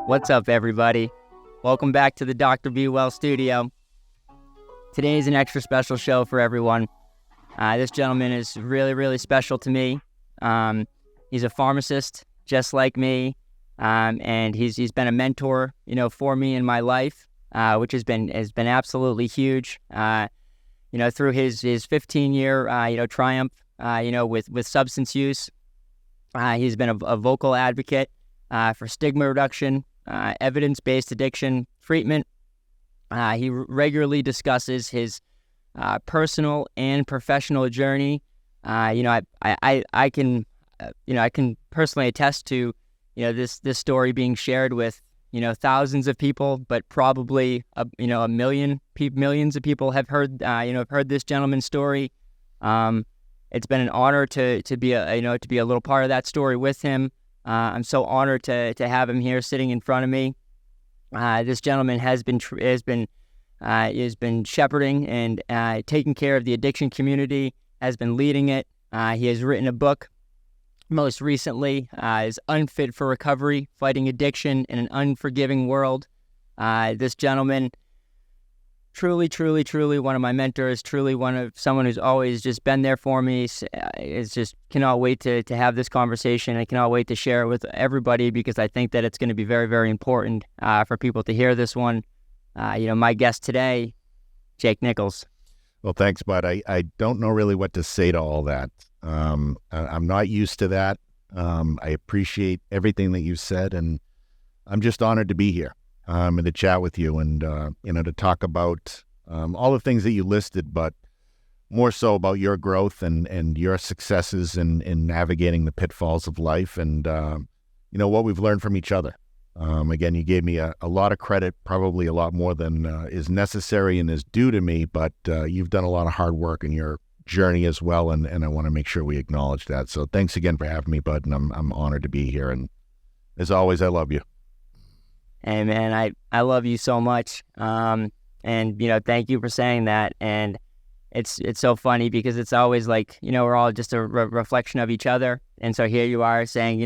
What's up, everybody? Welcome back to the Dr. BeeWell studio. Today is an extra special show for everyone. This gentleman is really, really special to me. He's a pharmacist, just like me, and he's been a mentor, for me in my life, which has been absolutely huge. Through his 15-year, triumph, with substance use, he's been a vocal advocate for stigma reduction, evidence-based addiction treatment. He regularly discusses his personal and professional journey. I can personally attest to, this story being shared with, thousands of people, but probably millions of people have heard this gentleman's story. It's been an honor to be a little part of that story with him. I'm so honored to have him here sitting in front of me. This gentleman has been shepherding and taking care of the addiction community, has been leading it. He has written a book, most recently, is Unfit for Recovery, Fighting Addiction in an Unforgiving World. This gentleman, truly one of my mentors, someone who's always just been there for me. Is just cannot wait to have this conversation. I cannot wait to share it with everybody because I think that it's going to be very, very important for people to hear this one. My guest today, Jake Nichols. Well, thanks, bud. I don't know really what to say to all that. I'm not used to that. I appreciate everything that you said, and I'm just honored to be here. And to chat with you and, to talk about all the things that you listed, but more so about your growth and your successes in navigating the pitfalls of life and, what we've learned from each other. Again, you gave me a lot of credit, probably a lot more than is necessary and is due to me, but you've done a lot of hard work in your journey as well, and I want to make sure we acknowledge that. So thanks again for having me, bud, and I'm honored to be here. And as always, I love you. Hey, man, I love you so much. And, thank you for saying that. And it's so funny because it's always like, we're all just a reflection of each other. And so here you are saying,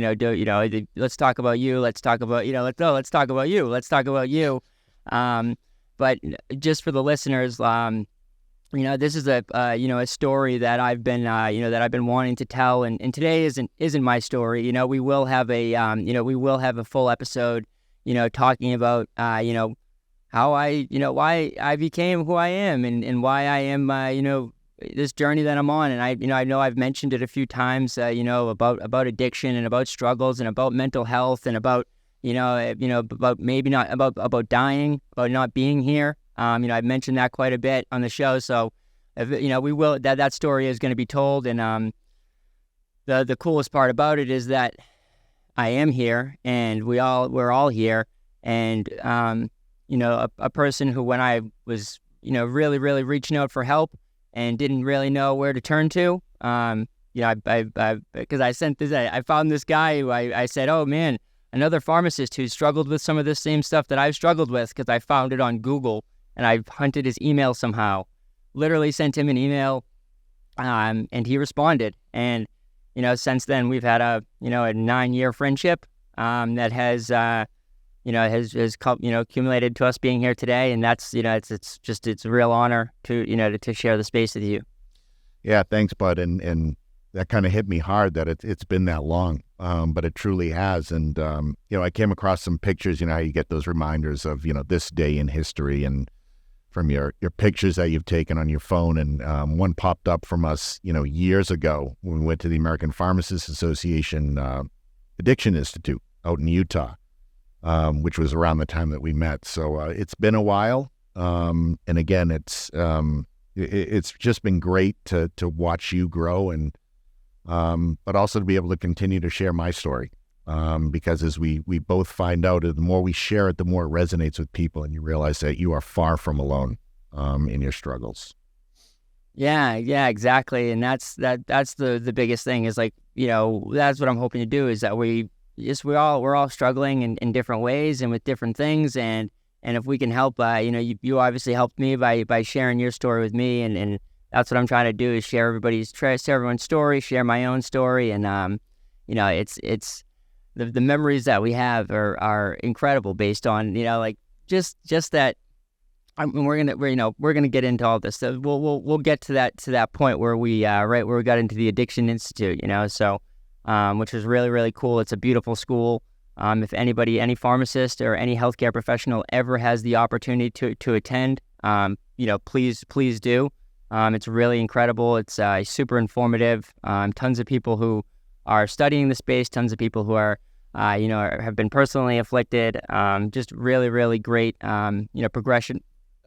let's talk about you. Let's talk about, let's talk about you. Let's talk about you. But just for the listeners, this is a story that I've been wanting to tell. And today isn't my story. We will have a full episode, talking about, how why I became who I am and why I am, this journey that I'm on. And I know I've mentioned it a few times, about addiction and about struggles and about mental health and about, about maybe not about dying, about not being here. I've mentioned that quite a bit on the show. So, we will, that story is going to be told. And, the coolest part about it is that I am here, and we're all here, and a person who, when I was really reaching out for help and didn't really know where to turn to, because I found this guy who I said, oh man, another pharmacist who struggled with some of the same stuff that I've struggled with, because I found it on Google and I hunted his email somehow, literally sent him an email, and he responded. And since then, we've had a 9-year friendship that has accumulated to us being here today, and that's it's a real honor to share the space with you. Yeah, thanks, bud. And that kind of hit me hard that it's been that long, but it truly has. And I came across some pictures. How you get those reminders of this day in history, and from your pictures that you've taken on your phone. And one popped up from us, years ago when we went to the American Pharmacists Association Addiction Institute out in Utah, which was around the time that we met. So it's been a while. And again, it's just been great to watch you grow, and but also to be able to continue to share my story. Because as we both find out, the more we share it, the more it resonates with people, and you realize that you are far from alone in your struggles. Yeah, exactly. And that's the biggest thing is, like, that's what I'm hoping to do, is that we're all struggling in different ways and with different things, and if we can help, you obviously helped me by sharing your story with me, and that's what I'm trying to do, is share everyone's story, share my own story, and it's the memories that we have are incredible based on, like just that. I mean, we're gonna get into all this. So we'll get to that point where we right where we got into the Addiction Institute, so which was really, really cool. It's a beautiful school. If anybody, any pharmacist or any healthcare professional ever has the opportunity to attend, please do. It's really incredible. It's super informative. Tons of people who are studying the space, tons of people who are, have been personally afflicted. Just really, really great,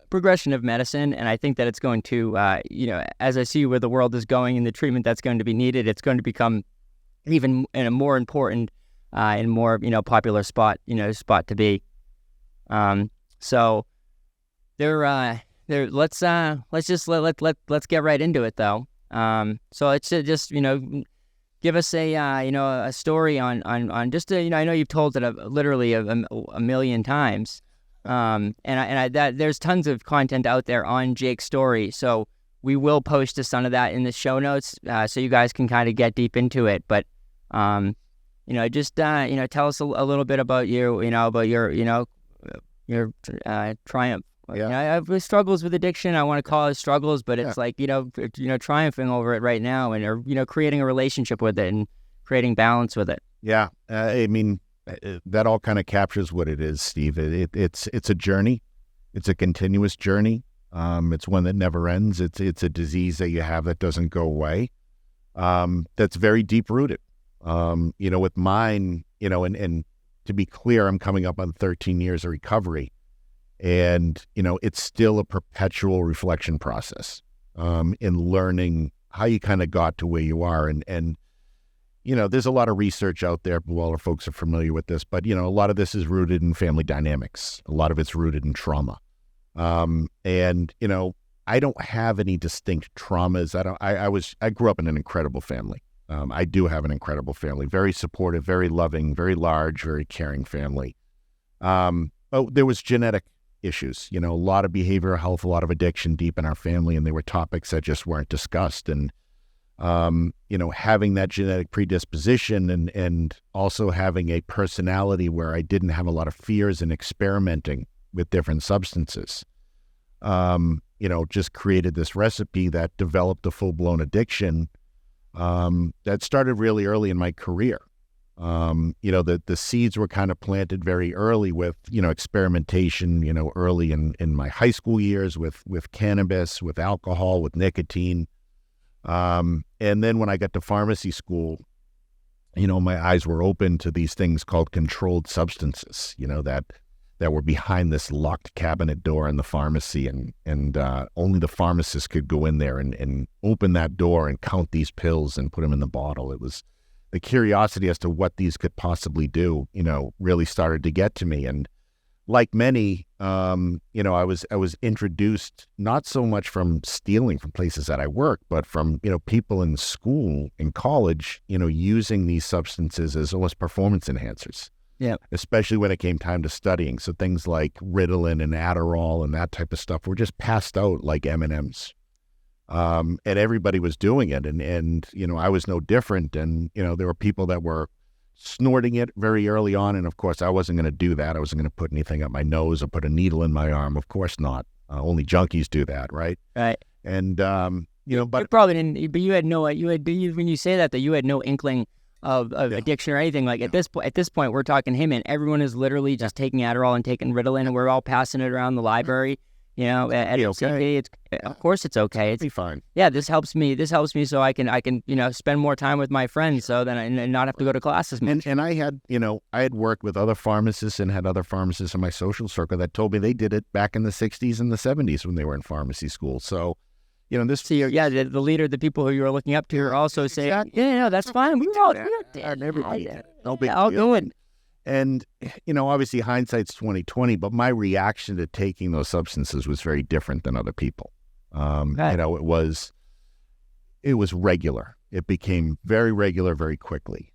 progression of medicine. And I think that it's going to, as I see where the world is going and the treatment that's going to be needed, it's going to become even in a more important and more, popular spot to be. So let's get right into it though. So let's just, give us a story on just, I know you've told it literally a million times. And there's tons of content out there on Jake's story. So we will post a ton of that in the show notes, so you guys can kind of get deep into it. But, just, tell us a little bit about you, about your triumph. Yeah. I have struggles with addiction. I want to call it struggles, but it's like, triumphing over it right now and, creating a relationship with it and creating balance with it. Yeah. I mean, that all kind of captures what it is, Steve. It's a journey. It's a continuous journey. It's one that never ends. It's a disease that you have that doesn't go away. That's very deep rooted. With mine, and to be clear, I'm coming up on 13 years of recovery. And, it's still a perpetual reflection process in learning how you kind of got to where you are. And there's a lot of research out there. Well, our folks are familiar with this, but, a lot of this is rooted in family dynamics. A lot of it's rooted in trauma. I don't have any distinct traumas. I grew up in an incredible family. I do have an incredible family, very supportive, very loving, very large, very caring family. But there was genetic issues, a lot of behavioral health, a lot of addiction deep in our family, and they were topics that just weren't discussed. And, having that genetic predisposition and also having a personality where I didn't have a lot of fears and experimenting with different substances, just created this recipe that developed a full-blown addiction that started really early in my career. The seeds were kind of planted very early with, experimentation, early in my high school years with cannabis, with alcohol, with nicotine. And then when I got to pharmacy school, my eyes were open to these things called controlled substances, that were behind this locked cabinet door in the pharmacy, and only the pharmacist could go in there and open that door and count these pills and put them in the bottle. It was the curiosity as to what these could possibly do, really started to get to me. And like many, I was introduced not so much from stealing from places that I work, but from, people in school, in college, using these substances as almost performance enhancers. Yeah. Especially when it came time to studying. So things like Ritalin and Adderall and that type of stuff were just passed out like M&Ms. And everybody was doing it. And I was no different. And, there were people that were snorting it very early on. And of course, I wasn't going to do that. I wasn't going to put anything up my nose or put a needle in my arm. Of course not. Only junkies do that, right? Right. And, but you probably didn't, but you had when you say that you had no inkling of addiction or anything. Like at this point, we're talking him and everyone is literally just taking Adderall and taking Ritalin, and we're all passing it around the library. At okay. Of course it's okay. It'll be fine. Yeah, this helps me so I can spend more time with my friends, so then I not have to go to classes much. And I had worked with other pharmacists and had other pharmacists in my social circle that told me they did it back in the 60s and the 70s when they were in pharmacy school. So, this. So the leader, the people who you were looking up to are also saying, that's fine. We all did that. Everybody did. No big I'll deal. do it. And, obviously hindsight's 20/20, but my reaction to taking those substances was very different than other people. It was regular. It became very regular very quickly.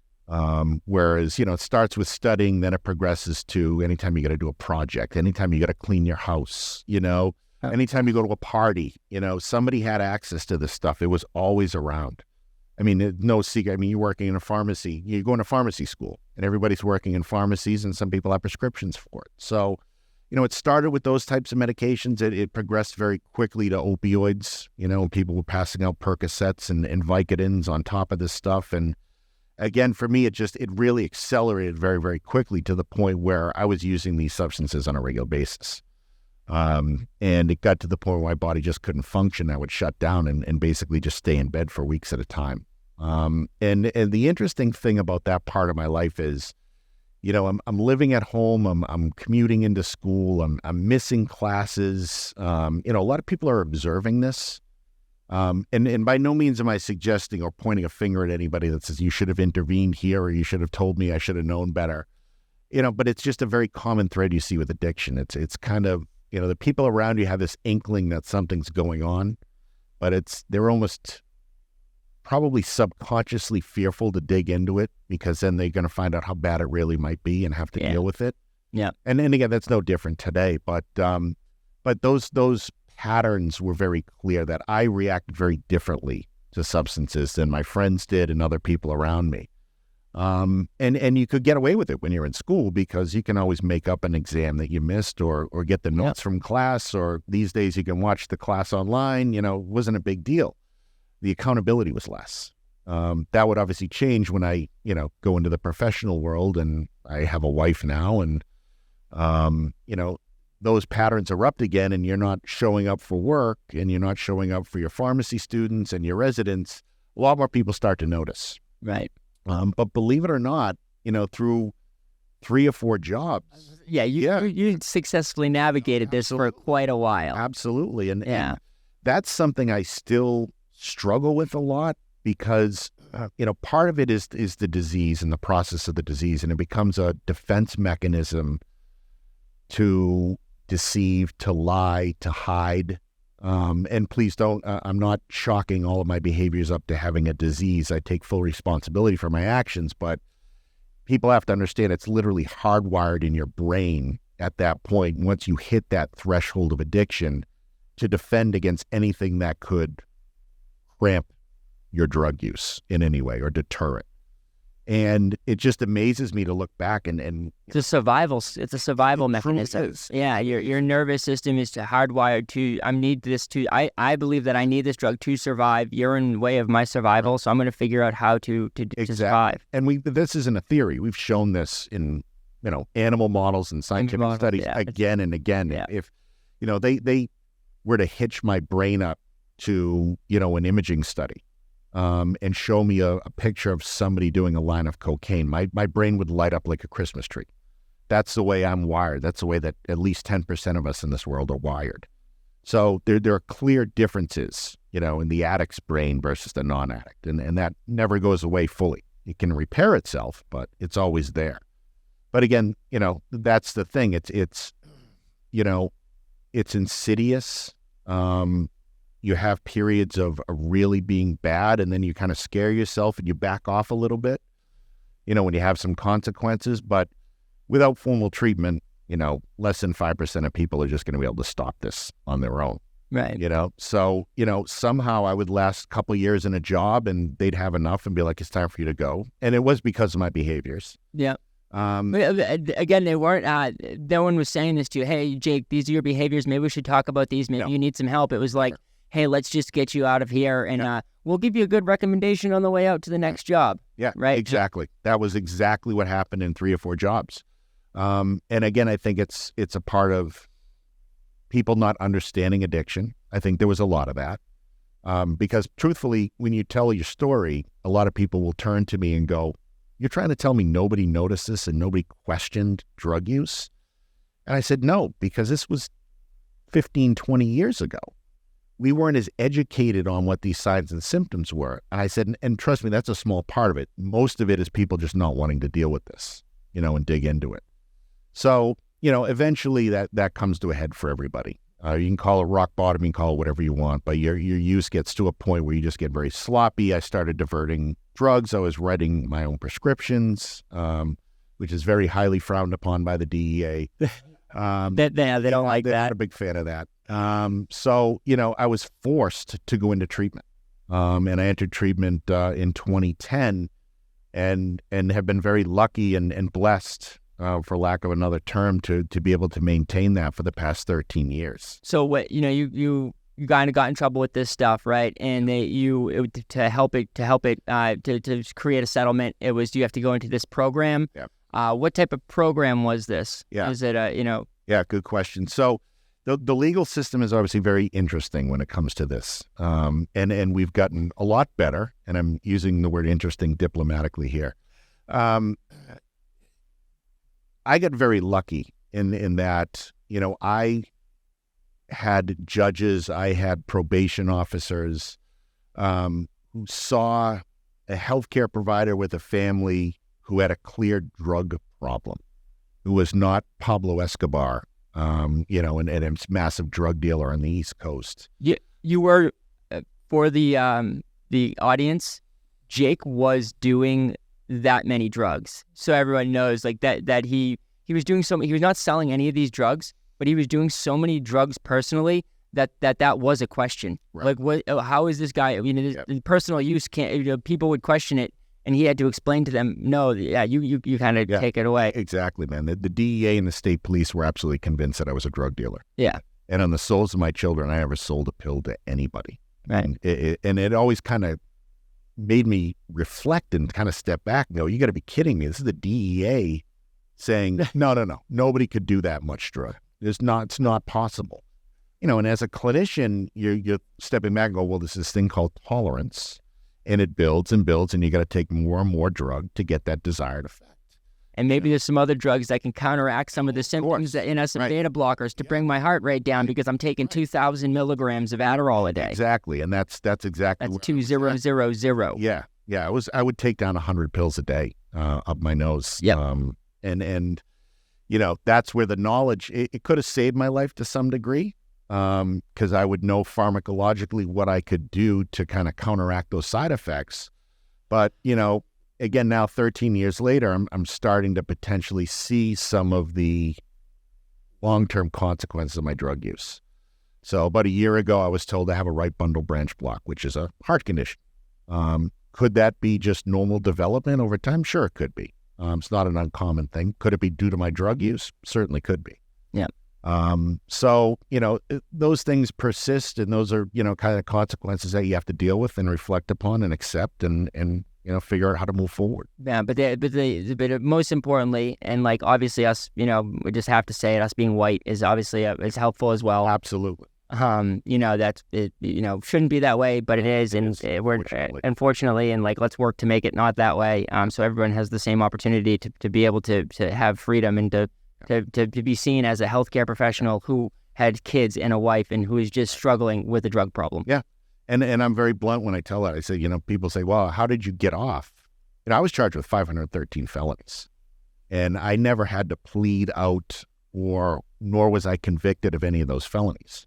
Whereas, it starts with studying, then it progresses to anytime you got to do a project, anytime you got to clean your house, anytime you go to a party, somebody had access to this stuff. It was always around. I mean, no secret. I mean, you're working in a pharmacy. You're going to pharmacy school, and everybody's working in pharmacies, and some people have prescriptions for it. So, it started with those types of medications. It progressed very quickly to opioids. People were passing out Percocets and Vicodins on top of this stuff. And again, for me, it really accelerated very, very quickly to the point where I was using these substances on a regular basis. And it got to the point where my body just couldn't function. I would shut down and basically just stay in bed for weeks at a time. And the interesting thing about that part of my life is, I'm living at home. I'm commuting into school. I'm missing classes. A lot of people are observing this. And by no means am I suggesting or pointing a finger at anybody that says you should have intervened here or you should have told me I should have known better. But it's just a very common thread you see with addiction. It's kind of, the people around you have this inkling that something's going on, but they're almost probably subconsciously fearful to dig into it because then they're going to find out how bad it really might be and have to deal with it. Yeah. And again, that's no different today, but those patterns were very clear that I reacted very differently to substances than my friends did and other people around me. And you could get away with it when you're in school because you can always make up an exam that you missed or get the notes from class, or these days you can watch the class online. It wasn't a big deal. The accountability was less. That would obviously change when I, go into the professional world, and I have a wife now, and, those patterns erupt again, and you're not showing up for work and you're not showing up for your pharmacy students and your residents. A lot more people start to notice. Right. But believe it or not, through 3 or 4 jobs. Yeah, you successfully navigated this for quite a while. Absolutely. And that's something I still struggle with a lot because, part of it is the disease and the process of the disease, and it becomes a defense mechanism to deceive, to lie, to hide. And please don't, I'm not chalking all of my behaviors up to having a disease. I take full responsibility for my actions, but people have to understand it's literally hardwired in your brain at that point, once you hit that threshold of addiction, to defend against anything that could cramp your drug use in any way or deter it. And it just amazes me to look back and it's a survival mechanism. Yeah, your nervous system is hardwired to, I believe that I need this drug to survive. You're in the way of my survival, so I'm going to figure out how to survive. And this isn't a theory. We've shown this in animal models and scientific studies again and again. Yeah. If they were to hitch my brain up to an imaging study, and show me a picture of somebody doing a line of cocaine, my brain would light up like a Christmas tree. That's the way I'm wired. That's the way that at least 10% of us in this world are wired. So there are clear differences, in the addict's brain versus the non-addict. And that never goes away fully. It can repair itself, but it's always there. But again, that's the thing. It's insidious. You have periods of really being bad, and then you kind of scare yourself and you back off a little bit, when you have some consequences. But without formal treatment, less than 5% of people are just going to be able to stop this on their own. Right. So, somehow I would last a couple of years in a job and they'd have enough and be like, it's time for you to go. And it was because of my behaviors. Yeah. Again, they weren't, no one was saying this to you. Hey, Jake, these are your behaviors. Maybe we should talk about these. Maybe you need some help. It was like, hey, let's just get you out of here, and we'll give you a good recommendation on the way out to the next job. Yeah, right. Exactly. That was exactly what happened in 3 or 4 jobs. And again, I think it's a part of people not understanding addiction. I think there was a lot of that. Because truthfully, when you tell your story, a lot of people will turn to me and go, you're trying to tell me nobody noticed this and nobody questioned drug use? And I said, no, because this was 15, 20 years ago. We weren't as educated on what these signs and symptoms were. And I said, and trust me, that's a small part of it. Most of it is people just not wanting to deal with this, and dig into it. So, eventually that comes to a head for everybody. You can call it rock bottom, you can call it whatever you want, but your use gets to a point where you just get very sloppy. I started diverting drugs. I was writing my own prescriptions, which is very highly frowned upon by the DEA. They don't like they're that. not a big fan of that. So, I was forced to go into treatment. And I entered treatment in 2010 and have been very lucky and blessed, for lack of another term, to be able to maintain that for the past 13 years. So what, you kind of got in trouble with this stuff, right? And to create a settlement, it was, you have to go into this program. Yeah. What type of program was this? Yeah. Is it Yeah, good question. So the legal system is obviously very interesting when it comes to this. And we've gotten a lot better, and I'm using the word interesting diplomatically here. I got very lucky in that, I had judges, I had probation officers who saw a healthcare provider with a family who had a clear drug problem, who was not Pablo Escobar, and a massive drug dealer on the East Coast. You were, for the audience, Jake was doing that many drugs. So everyone knows like that he was doing he was not selling any of these drugs, but he was doing so many drugs personally that was a question. Right. Like, how is this guy? In personal use people would question it, and he had to explain to them, no, you kind of take it away. Exactly, man. The DEA and the state police were absolutely convinced that I was a drug dealer. Yeah. And on the souls of my children, I never sold a pill to anybody. Right. And it always kind of made me reflect and kind of step back and go, you got to be kidding me. This is the DEA saying, no, nobody could do that much drug. It's not possible. And as a clinician, you're stepping back and go, well, there's this thing called tolerance, and it builds and builds, and you got to take more and more drug to get that desired effect. And maybe there's some other drugs that can counteract some of the symptoms, some beta blockers to bring my heart rate down, because I'm taking 2,000 milligrams of Adderall a day. Exactly, and that's exactly. That's 2,000. Yeah. I would take down 100 pills a day up my nose. Yeah. And that's where the knowledge, it could have saved my life to some degree, because I would know pharmacologically what I could do to kind of counteract those side effects. But again, now 13 years later, I'm starting to potentially see some of the long-term consequences of my drug use. So about a year ago, I was told I have a right bundle branch block, which is a heart condition. Could that be just normal development over time? Sure, it could be. It's not an uncommon thing. Could it be due to my drug use? Certainly could be. Yeah. So, those things persist, and those are, kind of consequences that you have to deal with and reflect upon and accept and figure out how to move forward. Yeah, but most importantly, and like obviously us, we just have to say it, us being white is obviously is helpful as well. Absolutely. That's it. Shouldn't be that way, but it is, and we're unfortunately, and like let's work to make it not that way. So everyone has the same opportunity to be able to have freedom and to be seen as a healthcare professional who had kids and a wife and who is just struggling with a drug problem. Yeah. And I'm very blunt when I tell that. I say, people say, well, how did you get off? I was charged with 513 felonies, and I never had to plead out nor was I convicted of any of those felonies.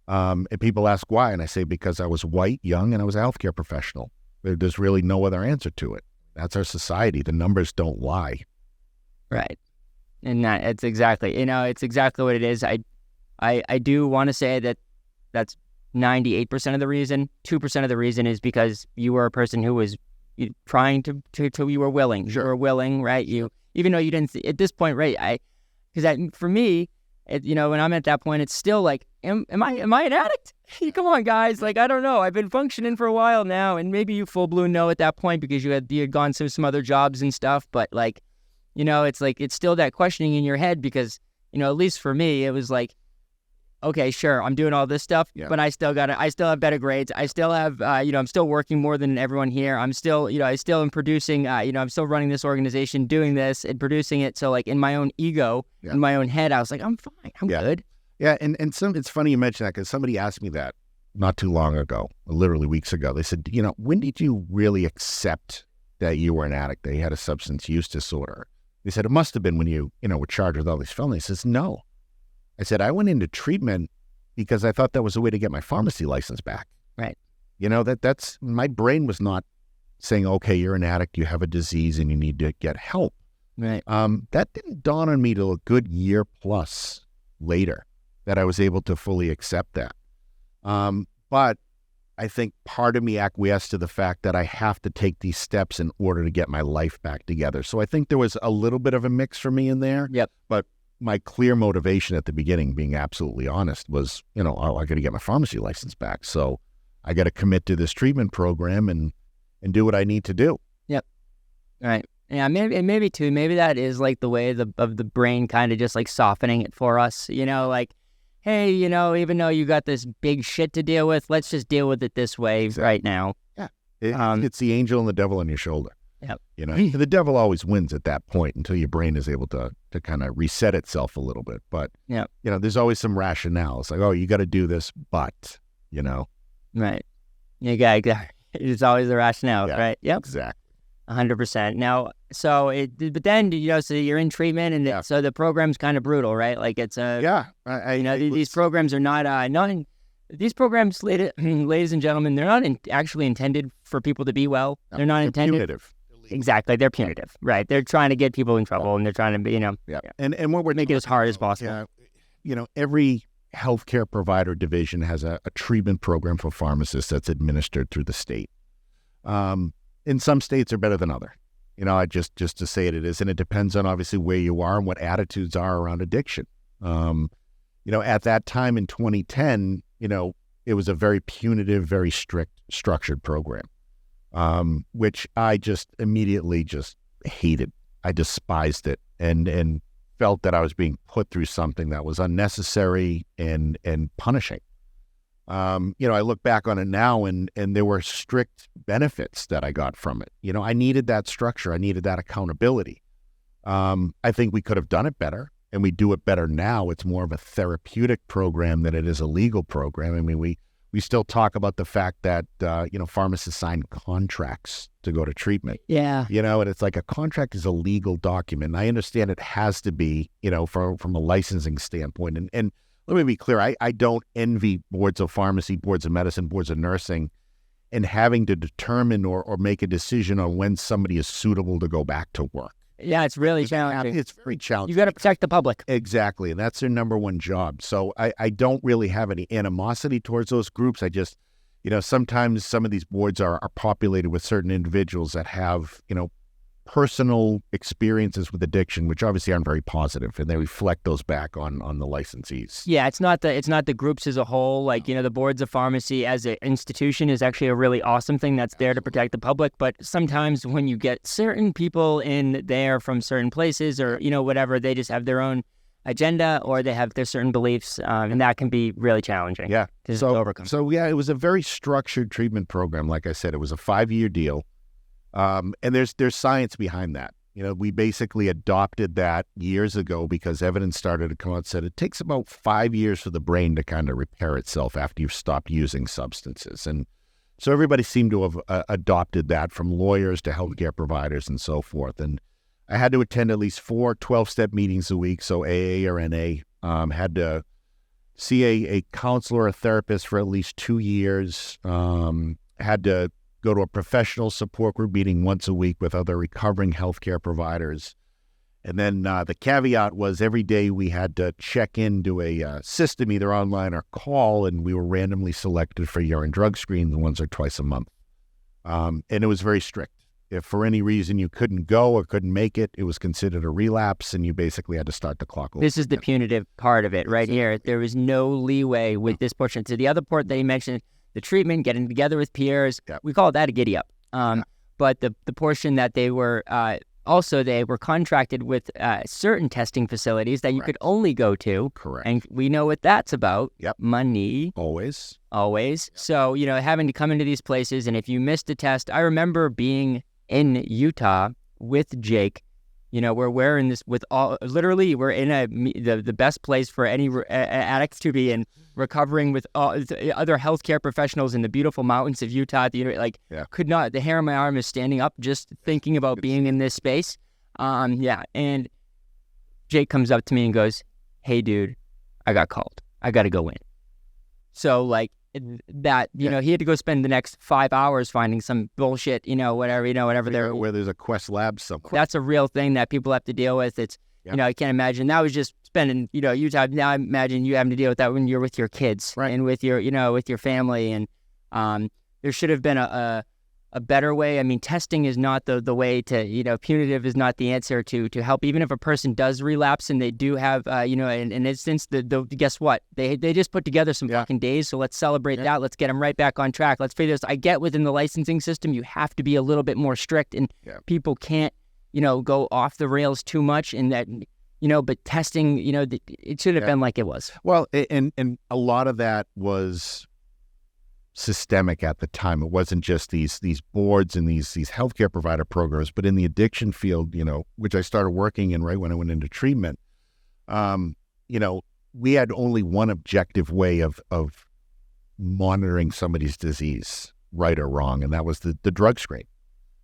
And people ask why, and I say, because I was white, young, and I was a healthcare professional. There's really no other answer to it. That's our society. The numbers don't lie. Right. And it's exactly what it is. I do want to say that that's 98% of the reason. 2% of the reason is because you were a person who was trying to you were willing. Sure. You were willing, right? You, even though you didn't at this point, right? For me, when I'm at that point, it's still like, am I an addict? Come on, guys. Like, I don't know. I've been functioning for a while now, and maybe you full blown know at that point because you had gone through some other jobs and stuff. But like, it's like it's still that questioning in your head because at least for me, it was like, okay, sure, I'm doing all this stuff, but I still have better grades. I still have, I'm still working more than everyone here. I'm still, I still am producing, I'm still running this organization, doing this and producing it. So like in my own ego, in my own head, I was like, I'm fine. I'm good. Yeah. And it's funny you mention that because somebody asked me that not too long ago, literally weeks ago. They said, when did you really accept that you were an addict, that you had a substance use disorder? They said, it must have been when you, were charged with all these felonies. I says, no. I said, I went into treatment because I thought that was a way to get my pharmacy license back. Right. That's my brain was not saying, okay, you're an addict, you have a disease and you need to get help. Right. That didn't dawn on me till a good year plus later that I was able to fully accept that. But I think part of me acquiesced to the fact that I have to take these steps in order to get my life back together. So I think there was a little bit of a mix for me in there. Yep. But my clear motivation at the beginning, being absolutely honest, was, I got to get my pharmacy license back. So I got to commit to this treatment program and do what I need to do. Yep. Right. Yeah, maybe too. Maybe that is like the way of the brain kind of just like softening it for us. Like, hey, even though you got this big shit to deal with, let's just deal with it this way right now. Yeah, it's the angel and the devil on your shoulder. Yep. The devil always wins at that point until your brain is able to kind of reset itself a little bit. But there's always some rationale. It's like, oh, you got to do this, but right. You got it's always the rationale, right? Yep. Exactly. 100%. Now, but then, so you're in treatment, and so the program's kind of brutal, right? Like it's these programs are not these programs, ladies and gentlemen, they're not actually intended for people to be well. They're not intended. Punitive. Exactly. They're punitive, right? They're trying to get people in trouble, and they're trying to be, And what we're make it as hard as possible. Every healthcare provider division has a treatment program for pharmacists that's administered through the state. In some states are better than other. Just to say it is, and it depends on obviously where you are and what attitudes are around addiction. At that time in 2010, it was a very punitive, very strict, structured program, which I just immediately just hated. I despised it and felt that I was being put through something that was unnecessary and punishing. I look back on it now and there were strict benefits that I got from it. I needed that structure. I needed that accountability. I think we could have done it better, and we do it better now. It's more of a therapeutic program than it is a legal program. I mean, we still talk about the fact that, pharmacists sign contracts to go to treatment. Yeah. And it's like a contract is a legal document. And I understand it has to be, from a licensing standpoint. And let me be clear, I don't envy boards of pharmacy, boards of medicine, boards of nursing, and having to determine or make a decision on when somebody is suitable to go back to work. Yeah, it's really challenging. It's very challenging. You got to protect the public. Exactly, and that's their number one job. So I don't really have any animosity towards those groups. I just, sometimes some of these boards are populated with certain individuals that have, personal experiences with addiction, which obviously aren't very positive, and they reflect those back on the licensees. Yeah, it's not the groups as a whole. Like, the boards of pharmacy as an institution is actually a really awesome thing that's there to protect the public. But sometimes when you get certain people in there from certain places or, whatever, they just have their own agenda or they have their certain beliefs, and that can be really challenging to overcome. So, it was a very structured treatment program. Like I said, it was a 5-year deal. And there's science behind that. We basically adopted that years ago because evidence started to come out and said it takes about 5 years for the brain to kind of repair itself after you've stopped using substances. And so everybody seemed to have adopted that, from lawyers to healthcare providers and so forth. And I had to attend at least 4 12-step meetings a week, so AA or NA. Had to see a counselor or a therapist for at least 2 years. Had to go to a professional support group meeting once a week with other recovering healthcare providers. And then the caveat was every day we had to check into a system, either online or call, and we were randomly selected for urine drug screens once or twice a month. And it was very strict. If for any reason you couldn't go or couldn't make it, it was considered a relapse, and you basically had to start the clock over. This is the punitive part of it right here. There was no leeway with this portion. So the other part that you mentioned, the treatment, getting together with peers, we call that a giddy up. But the portion that they were they were contracted with certain testing facilities that you could only go to. Correct. And we know what that's about. Yep. Money. Always. Yep. So, having to come into these places, and if you missed a test, I remember being in Utah with Jake. We're in this with all, literally we're in the best place for any addict to be in, recovering with all the other healthcare professionals in the beautiful mountains of Utah. Could not, the hair on my arm is standing up just thinking about being in this space. And Jake comes up to me and goes, "Hey dude, I got called. I got to go in." So that, he had to go spend the next 5 hours finding some bullshit, whatever where there's a Quest lab somewhere. That's a real thing that people have to deal with. It's, I can't imagine. That was just spending, Utah. Now I imagine you having to deal with that when you're with your kids and with your, with your family. And There should have been a better way. I mean, testing is not the way to, punitive is not the answer to help. Even if a person does relapse and they do have, an instance, guess what? They just put together some fucking days. So let's celebrate that. Let's get them right back on track. Let's figure this. I get within the licensing system, you have to be a little bit more strict, and people can't, go off the rails too much in that, but testing, it should have been like it was. Well, and a lot of that was systemic at the time. It wasn't just these boards and these healthcare provider programs, but in the addiction field, which I started working in right when I went into treatment, we had only one objective way of monitoring somebody's disease, right or wrong, and that was the drug screen.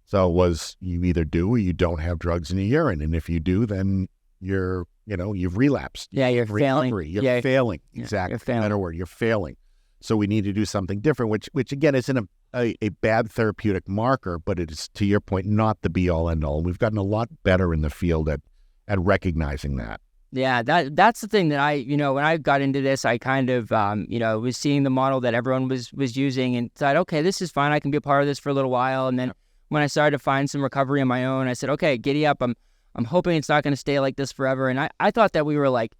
So it was, you either do or you don't have drugs in your urine, and if you do, then you've relapsed. Yeah, you're failing. You're failing. Exactly. You're failing. Better word. You're failing. So we need to do something different, which again isn't a bad therapeutic marker, but it is, to your point, not the be all end all. We've gotten a lot better in the field at recognizing that. Yeah, that's the thing that when I got into this, I kind of, was seeing the model that everyone was using and thought, okay, this is fine. I can be a part of this for a little while. And then when I started to find some recovery on my own, I said, okay, giddy up. I'm hoping it's not going to stay like this forever. And I thought that we were like,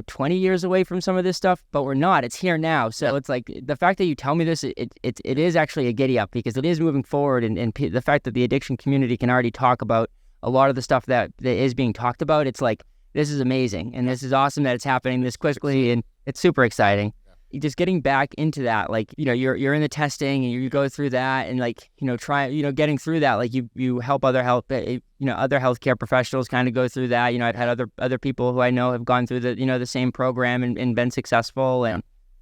20 years away from some of this stuff, but we're not. It's here now. So it's like the fact that you tell me this, it is actually a giddy up, because it is moving forward. And the fact that the addiction community can already talk about a lot of the stuff that is being talked about, it's like, this is amazing. And this is awesome that it's happening this quickly. And it's super exciting. Just getting back into that, like, you're in the testing and you go through that and like, getting through that, like you help other healthcare professionals kind of go through that. I've had other people who I know have gone through the same program and been successful.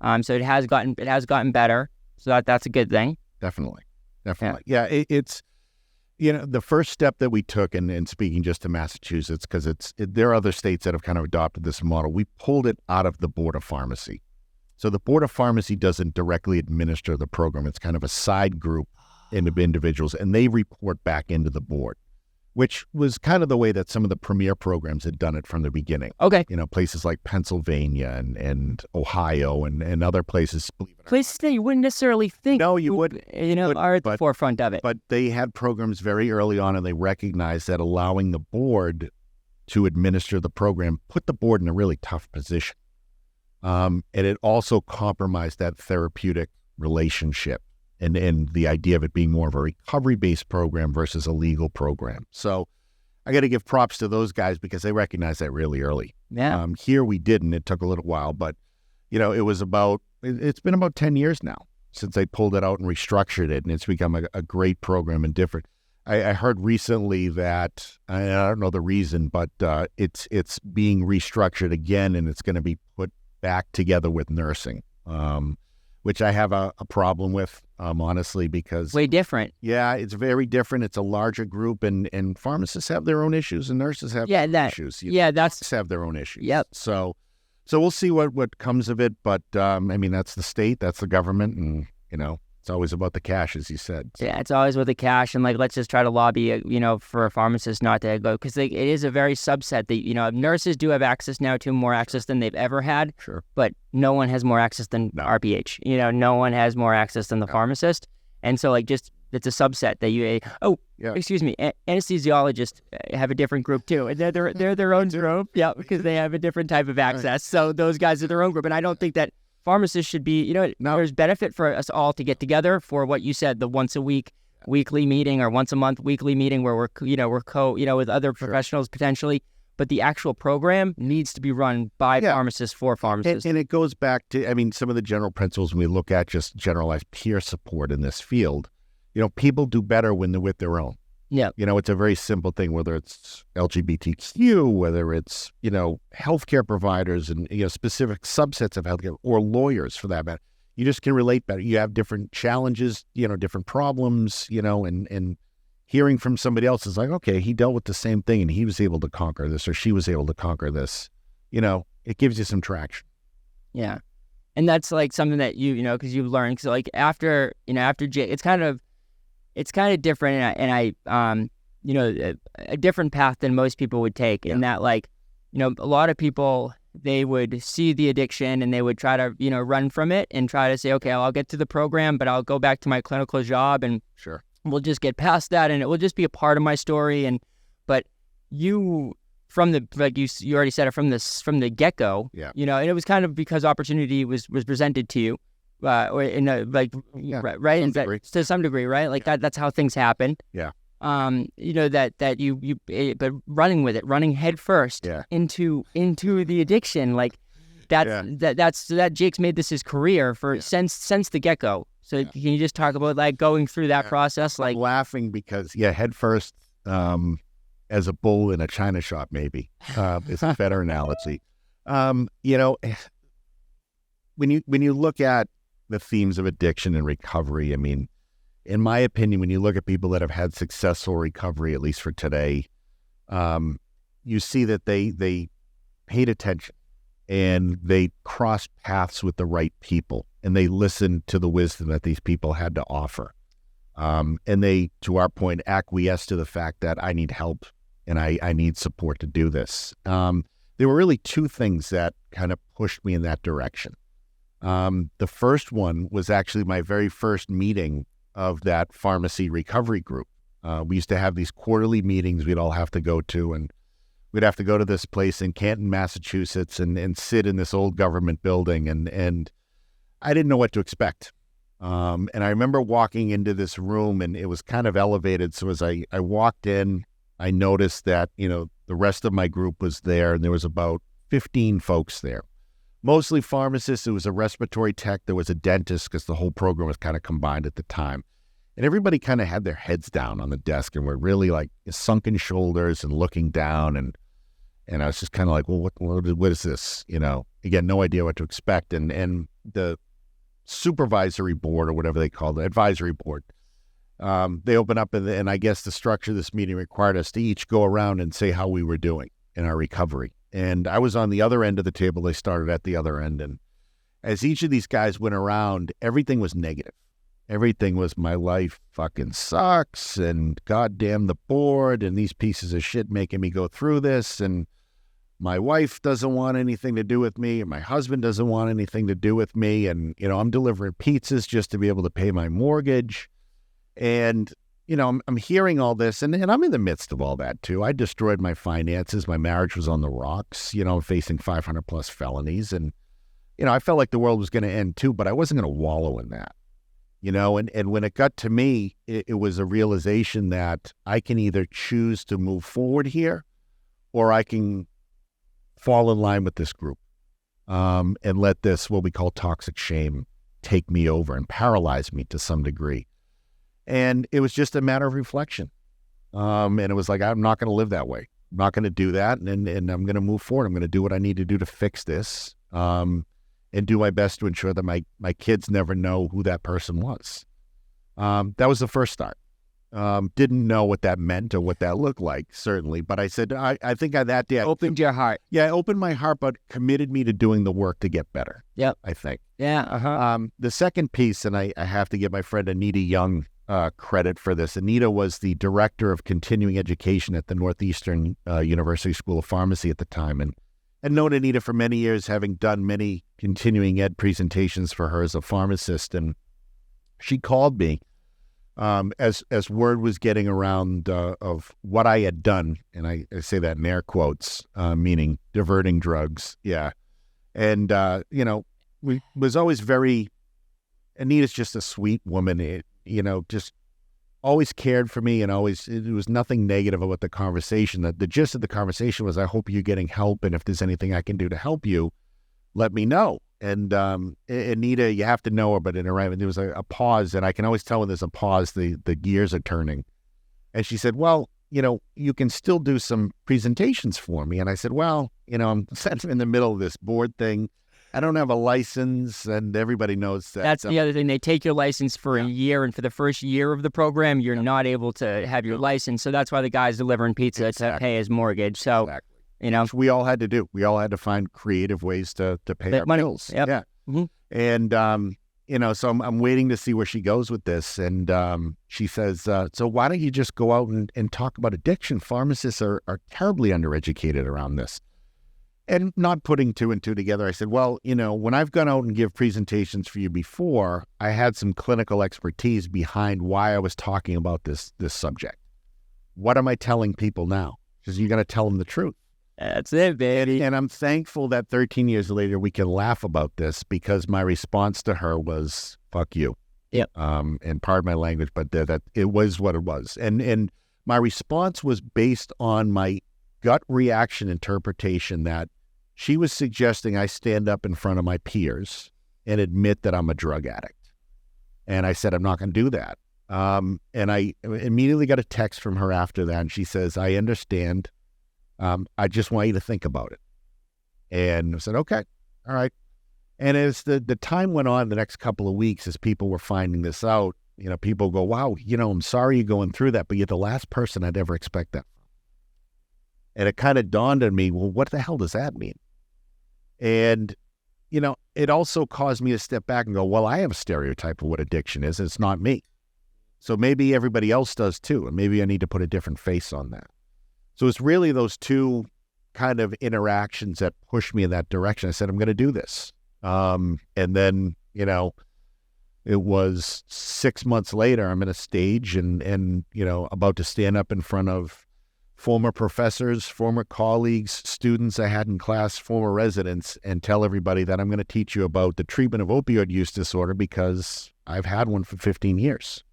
And so it has gotten better. So that's a good thing. Definitely. Yeah. It's, the first step that we took, and speaking just to Massachusetts, because there are other states that have kind of adopted this model. We pulled it out of the Board of Pharmacy. So the Board of Pharmacy doesn't directly administer the program. It's kind of a side group of individuals, and they report back into the board, which was kind of the way that some of the premier programs had done it from the beginning. Okay. Places like Pennsylvania and Ohio and other places. Places that you wouldn't necessarily think are at the forefront of it. But they had programs very early on, and they recognized that allowing the board to administer the program put the board in a really tough position. And it also compromised that therapeutic relationship and the idea of it being more of a recovery-based program versus a legal program. So I got to give props to those guys because they recognized that really early. Yeah. Here we didn't. It took a little while, but, it's been about 10 years now since they pulled it out and restructured it, and it's become a great program and different. I heard recently that, I don't know the reason, but it's being restructured again, and it's going to be put back together with nursing, which I have a problem with, honestly, because... Way different. Yeah, it's very different. It's a larger group, and pharmacists have their own issues, and nurses have their own issues. Doctors have their own issues. Yep. So we'll see what comes of it, but, that's the state, that's the government, and, it's always about the cash, as you said. So. Yeah, it's always with the cash, and let's just try to lobby, for a pharmacist not to go, because it is a very subset that, nurses do have access now to more access than they've ever had. Sure. But no one has more access than RPH. No one has more access than the pharmacist, and so it's a subset that excuse me, anesthesiologists have a different group too, and they're their own group, because they have a different type of access. So those guys are their own group, and I don't think that pharmacists should be, there's benefit for us all to get together for what you said, the once a week weekly meeting or once a month weekly meeting where we're with other professionals potentially, but the actual program needs to be run by pharmacists for pharmacists. And it goes back to, some of the general principles when we look at just generalized peer support in this field. People do better when they're with their own. Yeah. It's a very simple thing, whether it's LGBTQ, whether it's, healthcare providers and, specific subsets of healthcare, or lawyers for that matter. You just can relate better. You have different challenges, different problems, and hearing from somebody else is like, okay, he dealt with the same thing and he was able to conquer this, or she was able to conquer this. It gives you some traction. Yeah. And that's something that because you've learned. So after Jake, it's kind of different, and I a different path than most people would take. In that, a lot of people, they would see the addiction and they would try to, run from it and try to say, okay, I'll get to the program, but I'll go back to my clinical job and Sure. we'll just get past that and it will just be a part of my story. But you, from the, like you already said it from the get-go, Yeah. and it was kind of because opportunity was presented to you, or in a, like, Yeah, right? To some degree, right? Like that's how things happen. Yeah. That you but running with it, running head first into the addiction, like that Jake's made this his career for since the get-go. So can you just talk about like going through that process? Like, I'm laughing because head first, as a bull in a china shop, maybe is a better analogy. When you look at the themes of addiction and recovery, I mean, in my opinion, when you look at people that have had successful recovery, at least for today, you see that they paid attention and they crossed paths with the right people and they listened to the wisdom that these people had to offer. And they, to our point, acquiesced to the fact that I need help and I need support to do this. There were really two things that kind of pushed me in that direction. The first one was actually my very first meeting of that pharmacy recovery group. We used to have these quarterly meetings we'd all have to go to, and we'd have to go to this place in Canton, Massachusetts, and sit in this old government building, and I didn't know what to expect. And I remember walking into this room, and it was kind of elevated, so as I walked in, I noticed that, the rest of my group was there, and there was about 15 folks there. Mostly pharmacists. There was a respiratory tech. There was a dentist because the whole program was kind of combined at the time. And everybody kind of had their heads down on the desk and were really like sunken shoulders and looking down. And I was just kind of like, well, what is this? Again, no idea what to expect. And the supervisory board, or whatever they call it, advisory board, they open up and I guess the structure of this meeting required us to each go around and say how we were doing in our recovery. And I was on the other end of the table. They started at the other end. And as each of these guys went around, everything was negative. Everything was, my life fucking sucks, and goddamn the board, and these pieces of shit making me go through this, and my wife doesn't want anything to do with me, and my husband doesn't want anything to do with me, and, I'm delivering pizzas just to be able to pay my mortgage. And I'm hearing all this, and I'm in the midst of all that too. I destroyed my finances. My marriage was on the rocks, facing 500 plus felonies. And, I felt like the world was going to end too, but I wasn't going to wallow in that, and when it got to me, it was a realization that I can either choose to move forward here, or I can fall in line with this group, and let this, what we call toxic shame, take me over and paralyze me to some degree. And it was just a matter of reflection. And it was like, I'm not going to live that way. I'm not going to do that. And I'm going to move forward. I'm going to do what I need to do to fix this, and do my best to ensure that my kids never know who that person was. That was the first start. Didn't know what that meant or what that looked like, certainly. But I said, I think on that day, opened your heart. Yeah, I opened my heart, but committed me to doing the work to get better. Yep. I think. Yeah. The second piece, and I have to give my friend Anita Young credit for this. Anita was the director of continuing education at the Northeastern University School of Pharmacy at the time, and I'd known Anita for many years, having done many continuing ed presentations for her as a pharmacist. And she called me as word was getting around of what I had done, and I say that in air quotes, meaning diverting drugs. Yeah, and we was always very. Anita's just a sweet woman. Just always cared for me, and always, it was nothing negative about the conversation. The gist of the conversation was, I hope you're getting help, and if there's anything I can do to help you, let me know. And Anita, you have to know her, but there was a pause, and I can always tell when there's a pause, the gears are turning. And she said, well, you can still do some presentations for me. And I said, well, I'm in the middle of this board thing. I don't have a license, and everybody knows that. That's the other thing. They take your license for a year, and for the first year of the program, you're not able to have your license. So that's why the guy's delivering pizza to pay his mortgage. So, Which we all had to do. We all had to find creative ways to pay our bills. Yep. Yeah. Mm-hmm. And, so I'm waiting to see where she goes with this. And she says, so why don't you just go out and talk about addiction? Pharmacists are terribly undereducated around this. And not putting two and two together, I said, well, when I've gone out and give presentations for you before, I had some clinical expertise behind why I was talking about this subject. What am I telling people now? Because you're going to tell them the truth. That's it, baby. And I'm thankful that 13 years later, we can laugh about this, because my response to her was, fuck you. Yep. And pardon my language, but that it was what it was. And my response was based on my gut reaction interpretation that she was suggesting I stand up in front of my peers and admit that I'm a drug addict. And I said, I'm not going to do that. And I immediately got a text from her after that. And she says, I understand. I just want you to think about it. And I said, okay, all right. And as the time went on, the next couple of weeks, as people were finding this out, people go, wow, I'm sorry you're going through that, but you're the last person I'd ever expect that from. And it kind of dawned on me, well, what the hell does that mean? And, it also caused me to step back and go, well, I have a stereotype of what addiction is. And it's not me. So maybe everybody else does too. And maybe I need to put a different face on that. So it's really those two kind of interactions that pushed me in that direction. I said, I'm going to do this. And then, it was 6 months later, I'm in a stage and about to stand up in front of former professors, former colleagues, students I had in class, former residents, and tell everybody that I'm going to teach you about the treatment of opioid use disorder because I've had one for 15 years.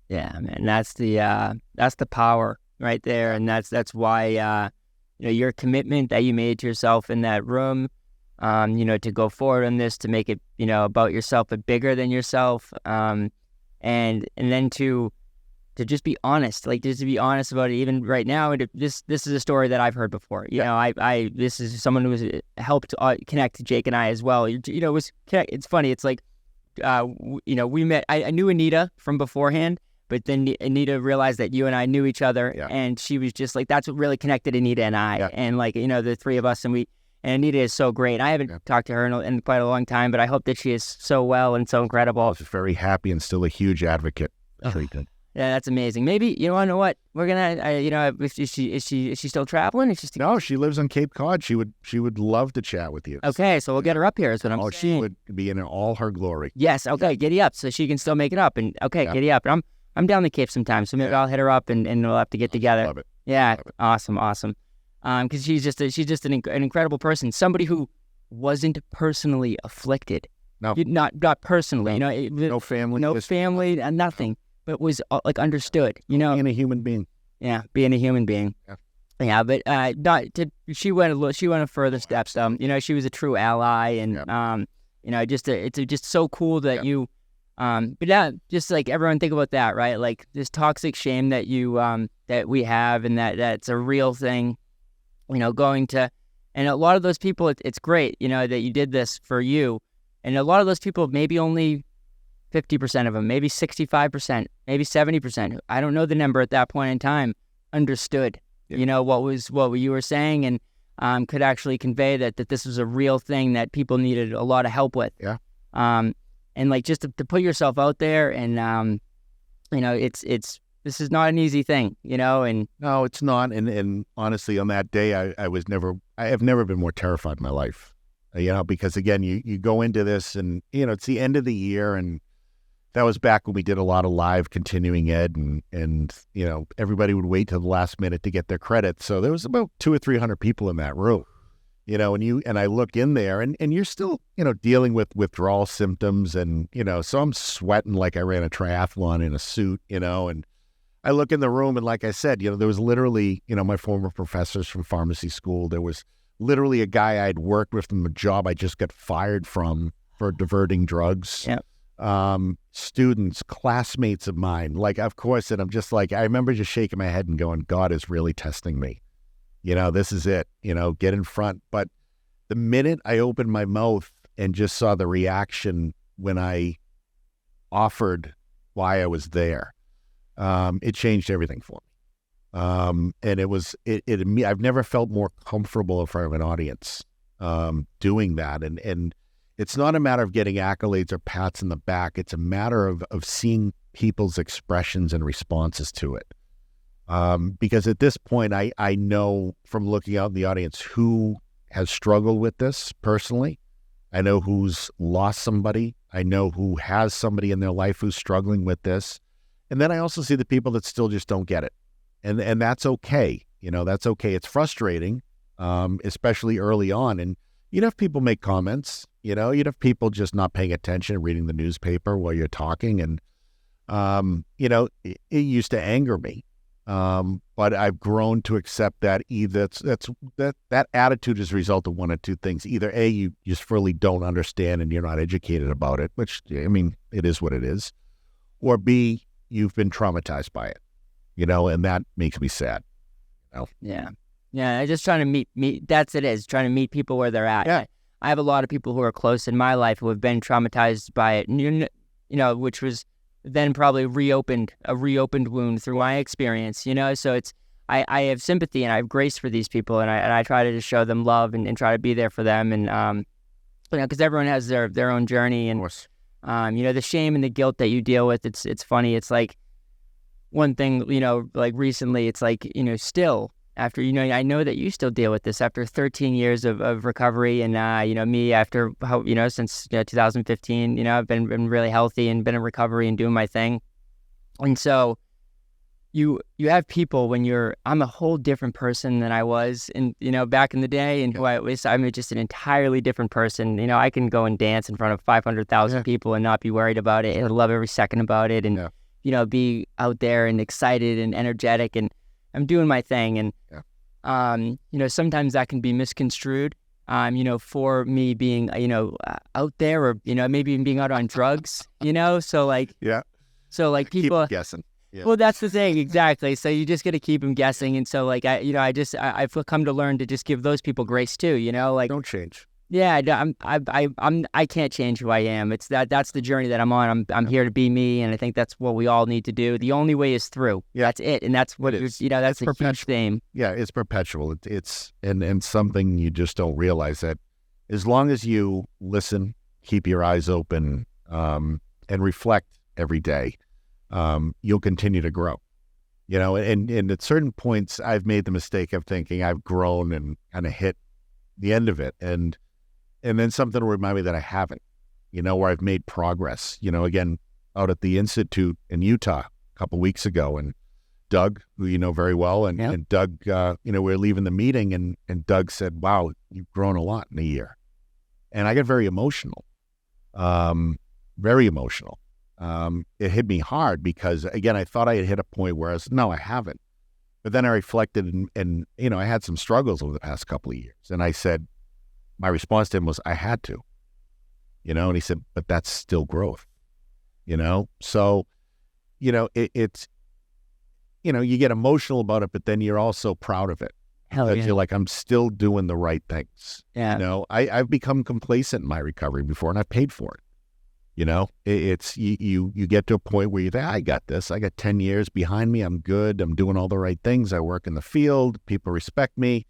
Yeah, man, that's the power right there. And that's why, your commitment that you made to yourself in that room, to go forward on this, to make it, about yourself, but bigger than yourself. And then to just be honest, just to be honest about it, even right now. And this is a story that I've heard before. This is someone who has helped connect Jake and I as well. It's funny. It's like, we met. I knew Anita from beforehand, but then Anita realized that you and I knew each other, and she was just like, that's what really connected Anita and I, and the three of us, and Anita is so great. I haven't talked to her in quite a long time, but I hope that she is so well and so incredible. I was very happy and still a huge advocate. Treatment. Yeah, that's amazing. Maybe, you know what? We're gonna, is she still traveling? No, she lives on Cape Cod. She would love to chat with you. Okay, so we'll get her up here. Is what I'm saying. She would be in all her glory. Yes. Okay, giddy up, so she can still make it up. And giddy up. I'm down the Cape sometime, so maybe I'll hit her up and we'll have to get together. Love it. Yeah, love it. Awesome. Because she's just an incredible person. Somebody who wasn't personally afflicted. No, not personally. No family. No family, nothing. But was understood, Being a human being. Yeah, being a human being. Yeah, but she went a further steps. She was a true ally, and it's just so cool that you, but yeah, just like everyone think about that, right? Like this toxic shame that that we have, and that's a real thing. Going to, and a lot of those people, it's great, that you did this for you, and a lot of those people, maybe only 50% of them, maybe 65%, maybe 70%. I don't know the number at that point in time. Understood, what you were saying, and could actually convey that this was a real thing that people needed a lot of help with. Yeah. And just to put yourself out there, and this is not an easy thing, and no, it's not. And honestly, on that day, I have never been more terrified in my life. Because again, you go into this, and it's the end of the year, and that was back when we did a lot of live continuing ed, and everybody would wait till the last minute to get their credit. So there was about 200 or 300 people in that room, and I look in there, and you're still, dealing with withdrawal symptoms, and, so I'm sweating like I ran a triathlon in a suit, and I look in the room, and like I said, there was literally, my former professors from pharmacy school. There was literally a guy I'd worked with from a job I just got fired from for diverting drugs. Yeah. Students, classmates of mine, of course, and I'm just I remember just shaking my head and going, God is really testing me. This is it, get in front. But the minute I opened my mouth and just saw the reaction when I offered why I was there, it changed everything for me. And I've never felt more comfortable in front of an audience, doing that. And it's not a matter of getting accolades or pats in the back. It's a matter of seeing people's expressions and responses to it. Because at this point, I know from looking out in the audience who has struggled with this personally. I know who's lost somebody. I know who has somebody in their life who's struggling with this. And then I also see the people that still just don't get it. And that's okay. That's okay. It's frustrating, especially early on. And you'd have people make comments, you'd have people just not paying attention, reading the newspaper while you're talking. And, it used to anger me. But I've grown to accept that that attitude is a result of one of two things. Either A, you just really don't understand and you're not educated about it, which, it is what it is. Or B, you've been traumatized by it, and that makes me sad. Yeah. Yeah. I just trying to meet, trying to meet people where they're at. Yeah. I have a lot of people who are close in my life who have been traumatized by it, which was then probably a reopened wound through my experience, so it's, I have sympathy and I have grace for these people, and I try to just show them love and try to be there for them, and because everyone has their own journey, and the shame and the guilt that you deal with, it's funny. It's like one thing, like recently, it's like, still after, I know that you still deal with this after 13 years of recovery, and me after since 2015, I've been really healthy and been in recovery and doing my thing, and so you have people when I'm a whole different person than I was back in the day, and who I was. I'm just an entirely different person. I can go and dance in front of 500,000 people and not be worried about it, and love every second about it, and be out there and excited and energetic, and I'm doing my thing, and sometimes that can be misconstrued, for me being out there, or maybe even being out on drugs, so like people keep guessing. Yeah. Well, that's the thing, exactly. So you just got to keep them guessing, and so like I've come to learn to just give those people grace too, like don't change. Yeah, I can't change who I am. It's that's the journey that I'm on. I'm here to be me, and I think that's what we all need to do. The only way is through. Yeah. That's it, and that's what it is. That's a huge theme. Yeah, it's perpetual. It's something you just don't realize, that as long as you listen, keep your eyes open, and reflect every day, you'll continue to grow. And at certain points, I've made the mistake of thinking I've grown and kind of hit the end of it, and then something will remind me that I haven't, where I've made progress, again, out at the Institute in Utah a couple weeks ago, and Doug, who you know very well, and Doug, we were leaving the meeting, and Doug said, "Wow, you've grown a lot in a year." And I got very emotional, very emotional. It hit me hard because, again, I thought I had hit a point where no, I haven't. But then I reflected, and I had some struggles over the past couple of years. And I said, my response to him was, I had to, and he said, but that's still growth, So, it's, you get emotional about it, but then you're also proud of it. Hell yeah. You're like, I'm still doing the right things. Yeah. I've become complacent in my recovery before, and I've paid for it. It's you get to a point where you think, I got this. I got 10 years behind me. I'm good. I'm doing all the right things. I work in the field. People respect me,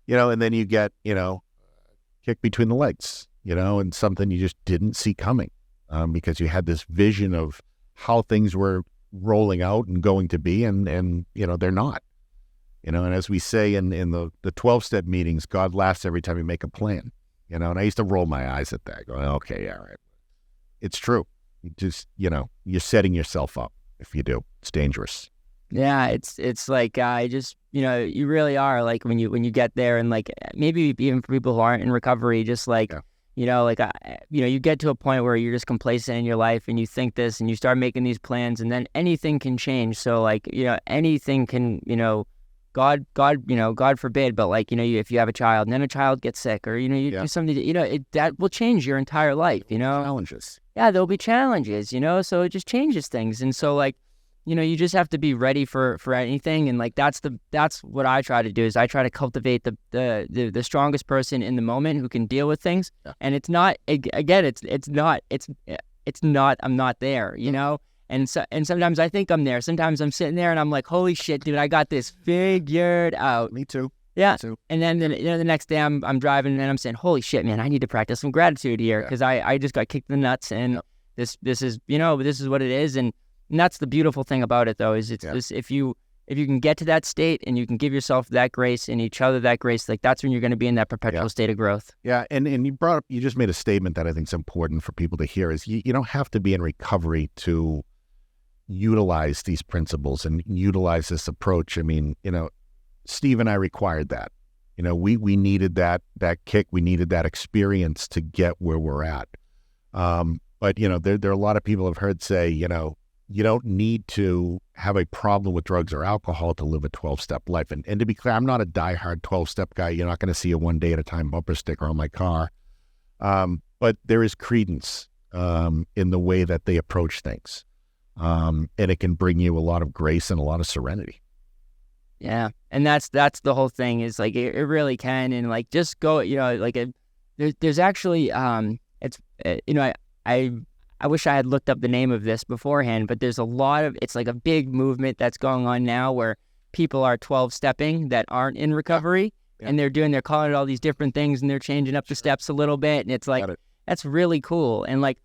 and then you get, kicked between the legs, and something you just didn't see coming, because you had this vision of how things were rolling out and going to be, and they're not, and as we say in the 12-step meetings, God laughs every time you make a plan, and I used to roll my eyes at that, going, okay, all right. It's true. You just, you're setting yourself up if you do. It's dangerous. Yeah, it's like you really are, like when you get there, and like maybe even for people who aren't in recovery, just like you get to a point where you're just complacent in your life, and you think this, and you start making these plans, and then anything can change. So like anything can God forbid, but like, if you have a child and then a child gets sick, or, you do something, that will change your entire life, Challenges. Yeah, there'll be challenges, so it just changes things. And so like, you just have to be ready for anything. And like, that's what I try to do, is I try to cultivate the strongest person in the moment who can deal with things. Yeah. And it's not, again, it's not, I'm not there, And sometimes I think I'm there. Sometimes I'm sitting there and I'm like, holy shit, dude, I got this figured out. Me too. Yeah. Me too. And then the next day I'm driving, and I'm saying, holy shit, man, I need to practice some gratitude here, because I just got kicked in the nuts, and this is this is what it is. And that's the beautiful thing about it, though, is it's this, if you if you can get to that state and you can give yourself that grace and each other that grace, like that's when you're going to be in that perpetual state of growth. Yeah. And you just made a statement that I think is important for people to hear is you don't have to be in recovery to utilize these principles and utilize this approach. I mean, Steve and I required that. We needed that kick. We needed that experience to get where we're at. But, there are a lot of people I've heard say, you don't need to have a problem with drugs or alcohol to live a 12-step life. And to be clear, I'm not a diehard 12-step guy. You're not going to see a one day at a time bumper sticker on my car. But there is credence in the way that they approach things. And it can bring you a lot of grace and a lot of serenity. Yeah. And that's the whole thing is like, it really can. And like, just go, there's actually, I wish I had looked up the name of this beforehand, but there's it's like a big movement that's going on now where people are 12-stepping that aren't in recovery and they're calling it all these different things and they're changing up the steps a little bit. And it's like, that's really cool. And like,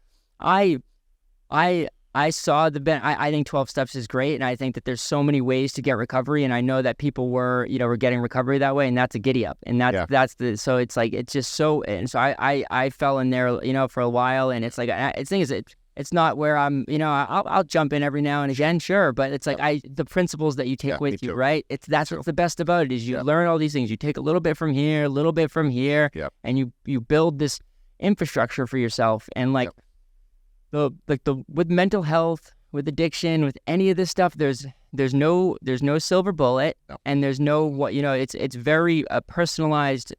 I saw I think 12 steps is great. And I think that there's so many ways to get recovery. And I know that people were getting recovery that way, and that's a giddy up. And so it's like, it's just so, and so I fell in there, for a while. And it's like, the thing is, it's not where I'm, I'll jump in every now and again, sure. But it's like, the principles that you take with you, right? That's what's the best about it is you learn all these things. You take a little bit from here, a little bit from here, and you build this infrastructure for yourself. And like, with mental health, with addiction, with any of this stuff, there's no silver bullet, and there's no it's very personalized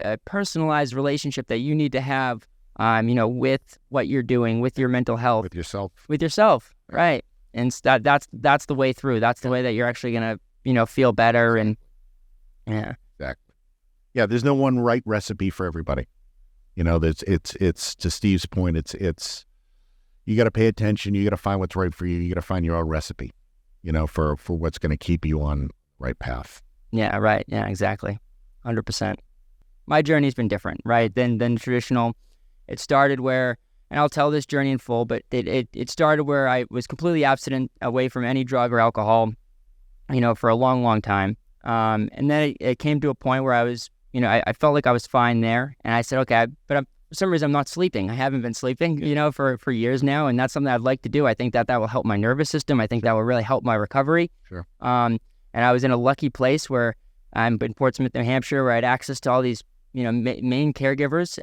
relationship that you need to have, with what you're doing, with your mental health, with yourself, right? And that's the way through. That's the way that you're actually gonna feel better. And exactly. Yeah, there's no one right recipe for everybody. It's to Steve's point. It's you got to pay attention. You got to find what's right for you. You got to find your own recipe, for what's going to keep you on the right path. Yeah, right. Yeah, exactly. 100%. My journey's been different, right, than traditional. It started where, and I'll tell this journey in full, but it started where I was completely abstinent away from any drug or alcohol, for a long, long time. And then it came to a point where I was, I felt like I was fine there. And I said, okay, but for some reason, I'm not sleeping. I haven't been sleeping, for years now. And that's something I'd like to do. I think that will help my nervous system. I think that will really help my recovery. Sure. And I was in a lucky place where I'm in Portsmouth, New Hampshire, where I had access to all these, main caregivers,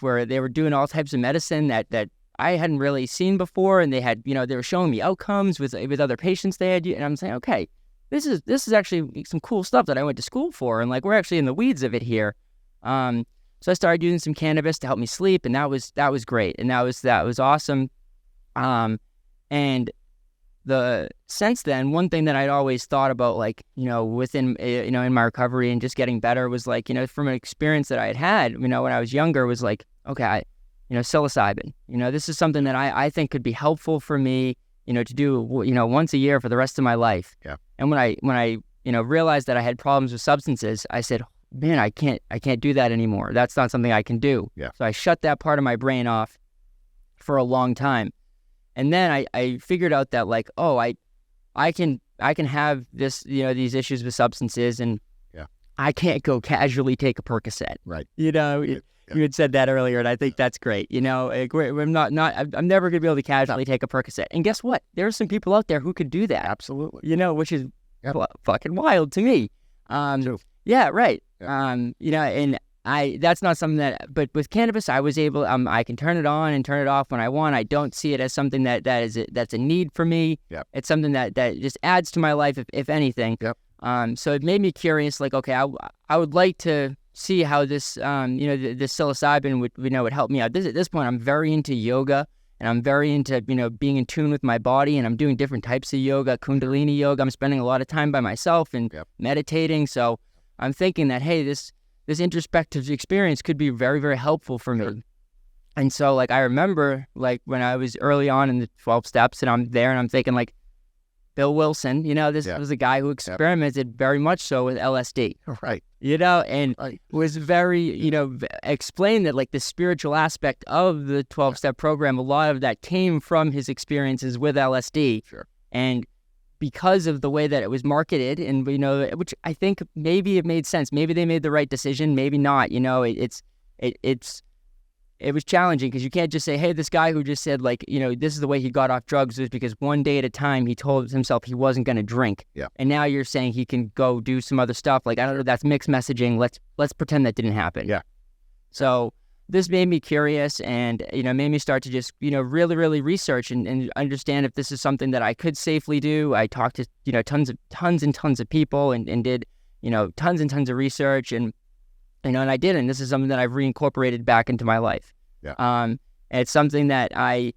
where they were doing all types of medicine that I hadn't really seen before. And they had, they were showing me outcomes with other patients they had. And I'm saying, okay, this is actually some cool stuff that I went to school for. And like, we're actually in the weeds of it here. So I started using some cannabis to help me sleep, and that was great, and that was awesome. And since then, one thing that I'd always thought about, like within in my recovery and just getting better, was like from an experience that I had when I was younger, was like, okay, psilocybin. This is something that I think could be helpful for me, to do once a year for the rest of my life. Yeah. And when I realized that I had problems with substances, I said, man, I can't do that anymore. That's not something I can do. Yeah. So I shut that part of my brain off for a long time. And then I figured out that like, oh, I can have this, these issues with substances, and I can't go casually take a Percocet. Right. You had said that earlier, and I think that's great. I'm never going to be able to casually take a Percocet. And guess what? There are some people out there who could do that. Absolutely. Which is fucking wild to me. True. Yeah, right. Yeah. And that's not something that, but with cannabis, I was able, I can turn it on and turn it off when I want. I don't see it as something that's a need for me. Yep. It's something that just adds to my life, if anything. Yep. So it made me curious, like, okay, I would like to see how this, this psilocybin would help me out. At this point, I'm very into yoga, and I'm very into, being in tune with my body, and I'm doing different types of yoga, Kundalini yoga. I'm spending a lot of time by myself and meditating. So I'm thinking that, hey, this introspective experience could be very, very helpful for me. And so, like, I remember, like, when I was early on in the 12 steps, and I'm there, and I'm thinking, like, Bill Wilson, this was a guy who experimented very much so with LSD. Right. And was very, explained that, like, the spiritual aspect of the 12-step program, a lot of that came from his experiences with LSD. Sure. And because of the way that it was marketed, and which I think maybe it made sense. Maybe they made the right decision, maybe not. It was challenging because you can't just say, hey, this guy who just said, like, this is the way he got off drugs was because one day at a time he told himself he wasn't going to drink. Yeah. And now you're saying he can go do some other stuff. Like, I don't know, that's mixed messaging. Let's pretend that didn't happen. Yeah. So this made me curious and, made me start to just, really, really research and understand if this is something that I could safely do. I talked to, tons and tons of people and did, tons and tons of research and and I did, and this is something that I've reincorporated back into my life. Yeah. It's something that I'll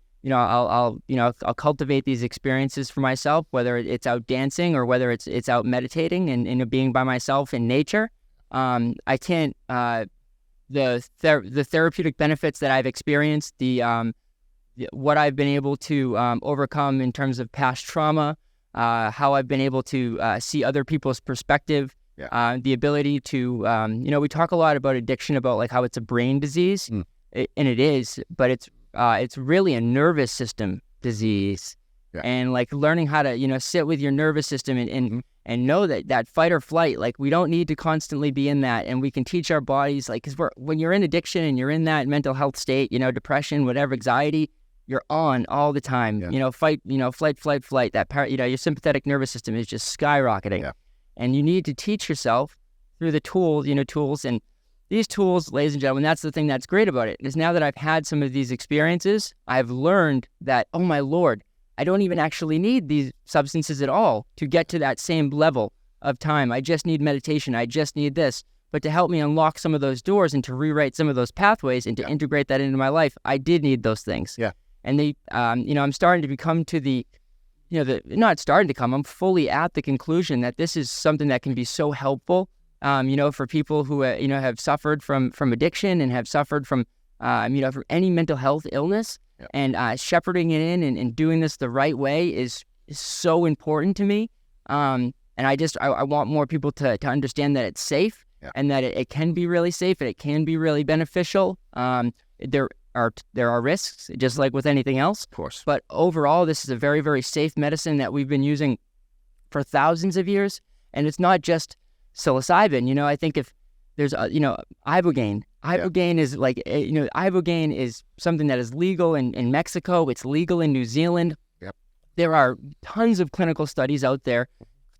cultivate these experiences for myself, whether it's out dancing or whether it's out meditating and being by myself in nature. I can't the therapeutic benefits that I've experienced, what I've been able to overcome in terms of past trauma, how I've been able to see other people's perspective. Yeah. The ability to, we talk a lot about addiction, about like how it's a brain disease, and it is, but it's really a nervous system disease. Yeah. And like learning how to, sit with your nervous system and know that fight or flight, like we don't need to constantly be in that, and we can teach our bodies, like, because when you're in addiction and you're in that mental health state, depression, whatever, anxiety, you're on all the time. Yeah. Flight, flight. That part, your sympathetic nervous system is just skyrocketing. Yeah. And you need to teach yourself through the tools, and these tools, ladies and gentlemen, that's the thing that's great about it, is now that I've had some of these experiences, I've learned that, oh my Lord, I don't even actually need these substances at all to get to that same level of time. I just need meditation. I just need this. But to help me unlock some of those doors and to rewrite some of those pathways and to integrate that into my life, I did need those things. Yeah. And I'm starting to become to I'm fully at the conclusion that this is something that can be so helpful, for people who, have suffered from addiction and have suffered from any mental health illness. Yeah. And shepherding it in and doing this the right way is so important to me. And I want more people to understand that it's safe. Yeah. And that it can be really safe and it can be really beneficial. There are risks, just like with anything else. Of course. But overall, this is a very, very safe medicine that we've been using for thousands of years. And it's not just psilocybin. I think if there's, ibogaine. Ibogaine is like, ibogaine is something that is legal in Mexico. It's legal in New Zealand. Yep. There are tons of clinical studies out there,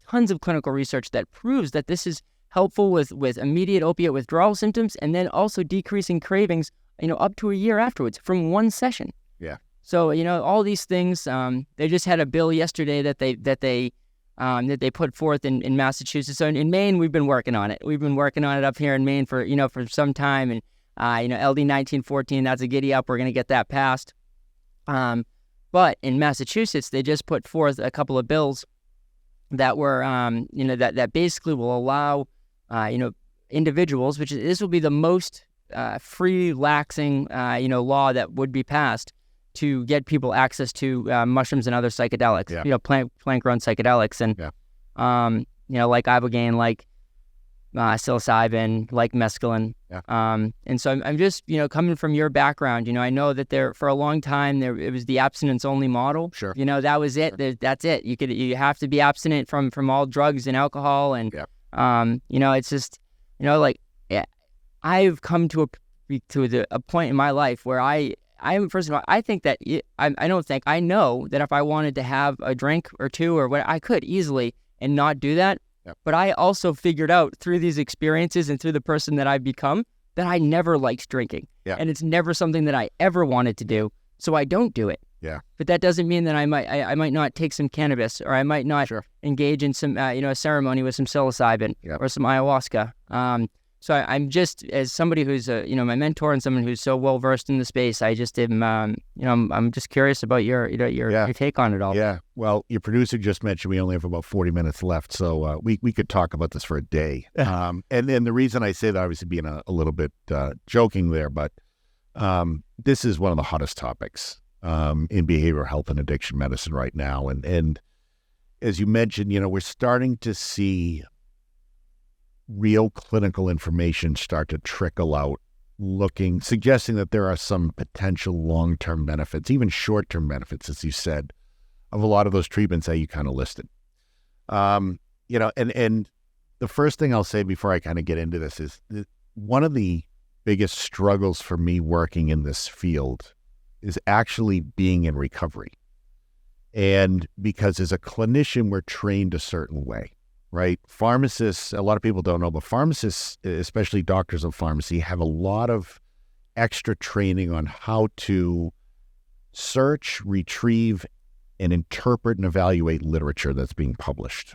tons of clinical research that proves that this is helpful with immediate opiate withdrawal symptoms and then also decreasing cravings, up to a year afterwards from one session. Yeah. So, all these things, they just had a bill yesterday that they put forth in Massachusetts. So in Maine, we've been working on it. We've been working on it up here in Maine for some time. And, LD 1914, that's a giddy up. We're going to get that passed. But in Massachusetts, they just put forth a couple of bills that were, that basically will allow, individuals, this will be the most free laxing, law that would be passed to get people access to mushrooms and other psychedelics, plant-grown psychedelics, and like ibogaine, like psilocybin, like mescaline. Yeah. And so I'm just, coming from your background, I know that there for a long time it was the abstinence-only model. Sure. That was it. Sure. That's it. You have to be abstinent from all drugs and alcohol, and it's just, I've come to a point in my life where first of all, I think that I know that if I wanted to have a drink or two or what, I could easily and not do that. Yep. But I also figured out through these experiences and through the person that I've become that I never liked drinking. Yeah. And it's never something that I ever wanted to do. So I don't do it. Yeah. But that doesn't mean that I might not take some cannabis, or I might not engage in some, a ceremony with some psilocybin or some ayahuasca. So I'm just, as somebody who's, my mentor and someone who's so well versed in the space, I just am, I'm just curious about your take on it all. Yeah. Well, your producer just mentioned we only have about 40 minutes left, so we could talk about this for a day. And then the reason I say that, obviously being a little bit joking there, but this is one of the hottest topics in behavioral health and addiction medicine right now. And as you mentioned, we're starting to see real clinical information start to trickle out, suggesting that there are some potential long-term benefits, even short-term benefits, as you said, of a lot of those treatments that you kind of listed. And the first thing I'll say before I kind of get into this is one of the biggest struggles for me working in this field is actually being in recovery. And because as a clinician, we're trained a certain way, right? Pharmacists, a lot of people don't know, but pharmacists, especially doctors of pharmacy, have a lot of extra training on how to search, retrieve, and interpret and evaluate literature that's being published.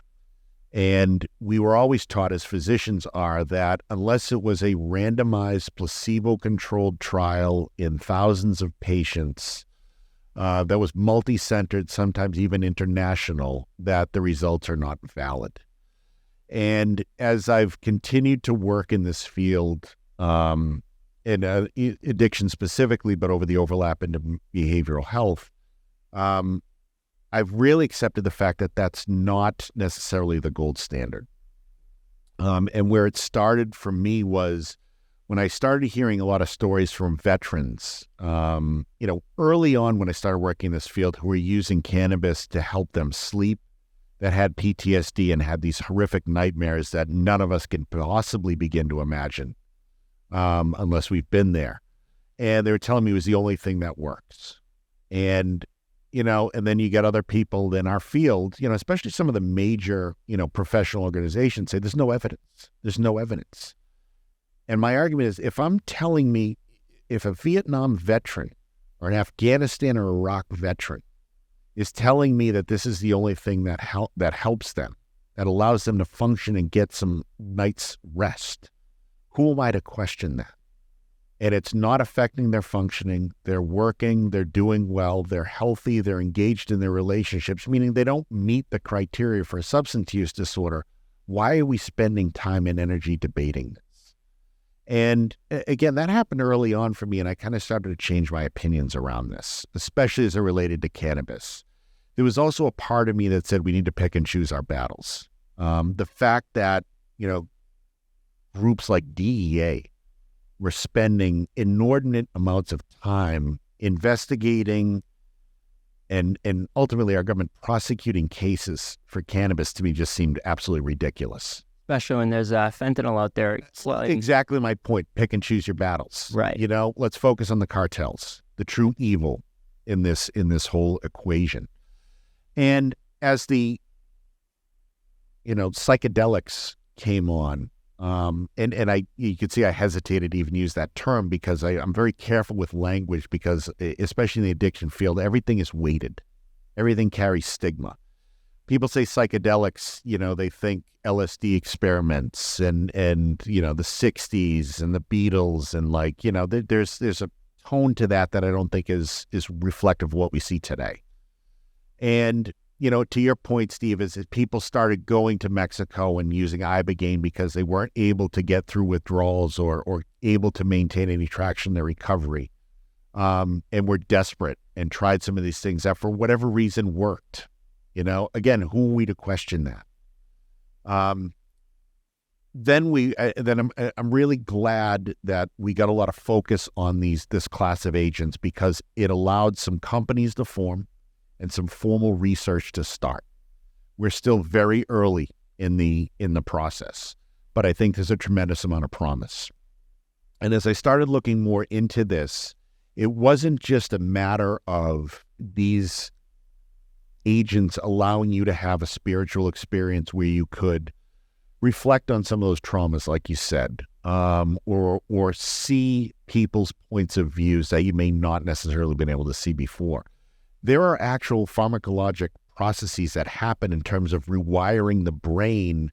And we were always taught, as physicians are, that unless it was a randomized, placebo-controlled trial in thousands of patients that was multi-centered, sometimes even international, that the results are not valid. And as I've continued to work in this field, in addiction specifically, but over the overlap into behavioral health, I've really accepted the fact that that's not necessarily the gold standard. And where it started for me was when I started hearing a lot of stories from veterans, early on when I started working in this field, who were using cannabis to help them sleep, that had PTSD and had these horrific nightmares that none of us can possibly begin to imagine unless we've been there. And they were telling me it was the only thing that works. And then you get other people in our field, especially some of the major, professional organizations say there's no evidence. There's no evidence. And my argument is, if a Vietnam veteran or an Afghanistan or Iraq veteran is telling me that this is the only thing that helps them, that allows them to function and get some night's rest, who am I to question that? And it's not affecting their functioning. They're working, they're doing well, they're healthy, they're engaged in their relationships, meaning they don't meet the criteria for a substance use disorder. Why are we spending time and energy debating this? And again, that happened early on for me, and I kind of started to change my opinions around this, especially as it related to cannabis. There was also a part of me that said we need to pick and choose our battles. The fact that, groups like DEA were spending inordinate amounts of time investigating and ultimately our government prosecuting cases for cannabis, to me, just seemed absolutely ridiculous. Especially when there's fentanyl out there. Exactly my point. Pick and choose your battles. Right. Let's focus on the cartels, the true evil in this whole equation. And as the, psychedelics came on, you could see I hesitated to even use that term because I'm very careful with language because, especially in the addiction field, everything is weighted. Everything carries stigma. People say psychedelics, they think LSD experiments and the 60s and the Beatles and there's a tone to that I don't think is reflective of what we see today. And to your point, Steve, is people started going to Mexico and using Ibogaine because they weren't able to get through withdrawals or able to maintain any traction in their recovery, and were desperate and tried some of these things that for whatever reason worked. Again, who are we to question that? Then I'm really glad that we got a lot of focus on this class of agents because it allowed some companies to form and some formal research to start. We're still very early in the process, but I think there's a tremendous amount of promise. And as I started looking more into this, it wasn't just a matter of these agents allowing you to have a spiritual experience where you could reflect on some of those traumas, like you said, or see people's points of views that you may not necessarily been able to see before. There are actual pharmacologic processes that happen in terms of rewiring the brain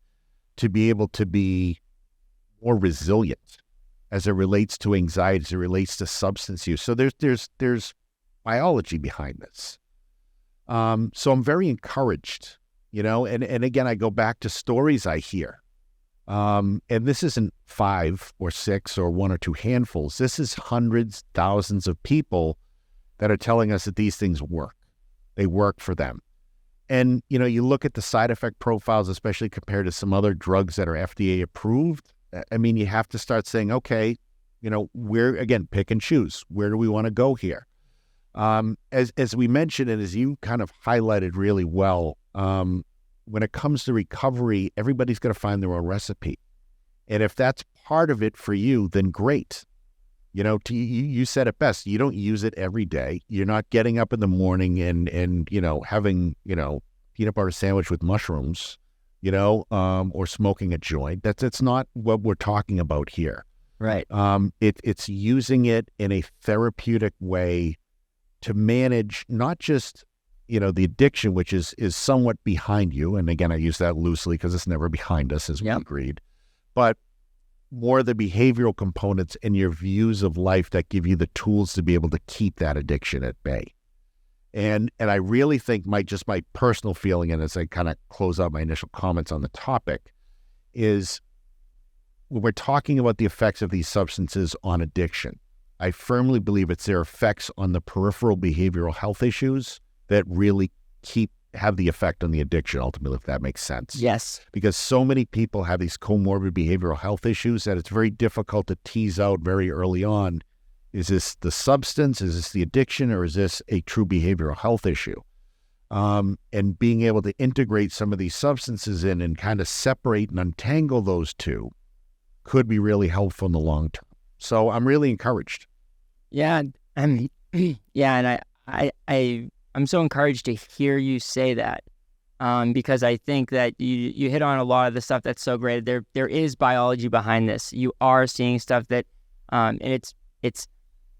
to be able to be more resilient as it relates to anxiety, as it relates to substance use. So there's biology behind this. So I'm very encouraged, and again, I go back to stories I hear. And this isn't 5 or 6 or 1 or 2 handfuls. This is hundreds, thousands of people that are telling us that these things work. They work for them. And, you look at the side effect profiles, especially compared to some other drugs that are FDA approved. I mean, you have to start saying, okay, where, again, pick and choose. Where do we want to go here? As we mentioned, and as you kind of highlighted really well, when it comes to recovery, everybody's going to find their own recipe. And if that's part of it for you, then great. You know, you said it best. You don't use it every day. You're not getting up in the morning and you know, having, you know, peanut butter sandwich with mushrooms, you know, or smoking a joint. That's not what we're talking about here. Right. It's using it in a therapeutic way to manage not just, you know, the addiction, which is somewhat behind you. And again, I use that loosely because it's never behind us, as we agreed. But more the behavioral components and your views of life that give you the tools to be able to keep that addiction at bay. And I really think my personal feeling, and as I kind of close out my initial comments on the topic, is when we're talking about the effects of these substances on addiction, I firmly believe it's their effects on the peripheral behavioral health issues that really have the effect on the addiction ultimately, if that makes sense. Yes. Because so many people have these comorbid behavioral health issues that it's very difficult to tease out very early on. Is this the substance? Is this the addiction? Or is this a true behavioral health issue? And being able to integrate some of these substances in and kind of separate and untangle those two could be really helpful in the long term. So I'm really encouraged. Yeah. And I'm so encouraged to hear you say that, because I think that you hit on a lot of the stuff that's so great. There is biology behind this. You are seeing stuff that, and it's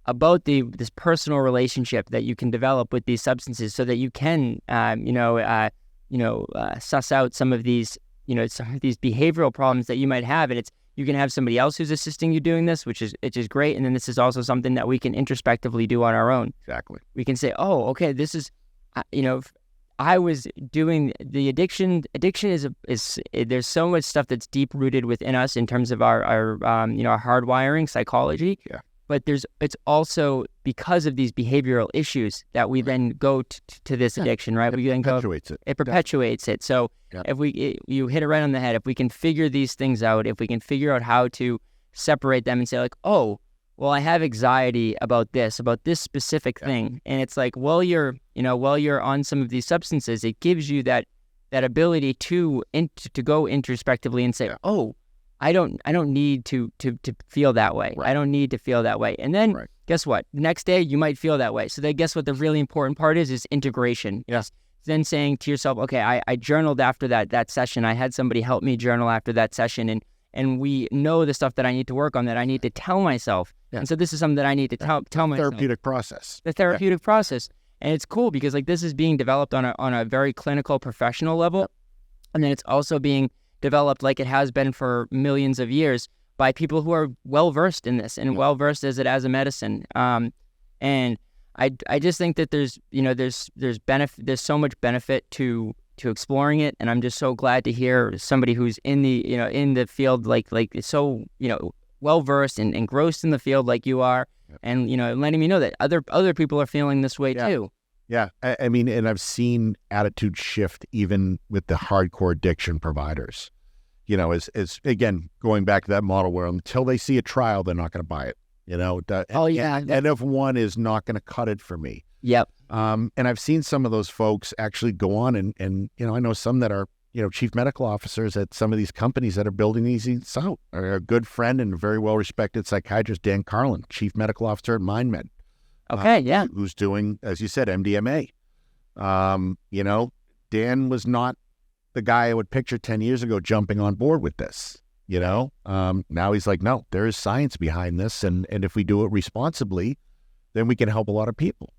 about this personal relationship that you can develop with these substances, so that you can, suss out some of these behavioral problems that you might have, and you can have somebody else who's assisting you doing this, which is great. And then this is also something that we can introspectively do on our own. Exactly. We can say, oh, okay, this is, I was doing the addiction is there's so much stuff that's deep rooted within us in terms of our hardwiring, psychology. Yeah. But it's also because of these behavioral issues that we then go to this addiction, right? We then perpetuates it. It perpetuates it. So if you hit it right on the head, if we can figure these things out, if we can figure out how to separate them and say like, oh, well, I have anxiety about this specific thing. And it's like, while you're on some of these substances, it gives you that ability to go introspectively and say, oh, I don't need to feel that way. Right. I don't need to feel that way. And then guess what? The next day you might feel that way. So then guess what the really important part is integration. Yes. Then saying to yourself, okay, I journaled after that session. I had somebody help me journal after that session, and we know the stuff that I need to work on, that I need to tell myself. Yeah. And so this is something that I need to tell myself. Therapeutic process. The therapeutic process. And it's cool because like this is being developed on a very clinical, professional level. Yep. And then it's also being developed like it has been for millions of years by people who are well-versed in this and well-versed as a medicine. And I just think that there's so much benefit to exploring it. And I'm just so glad to hear somebody who's in the field, like so, well-versed and engrossed in the field like you are, and, letting me know that other people are feeling this way too. Yeah. I mean, and I've seen attitude shift even with the hardcore addiction providers, as again, going back to that model where until they see a trial, they're not going to buy it, and if one is not going to cut it for me. Yep. And I've seen some of those folks actually go on and I know some that are, chief medical officers at some of these companies that are building these out. A good friend and very well-respected psychiatrist, Dan Carlin, chief medical officer at MindMed. Okay, who's doing, as you said, MDMA. Dan was not the guy I would picture 10 years ago jumping on board with this, Now he's like, no, there is science behind this, and if we do it responsibly, then we can help a lot of people.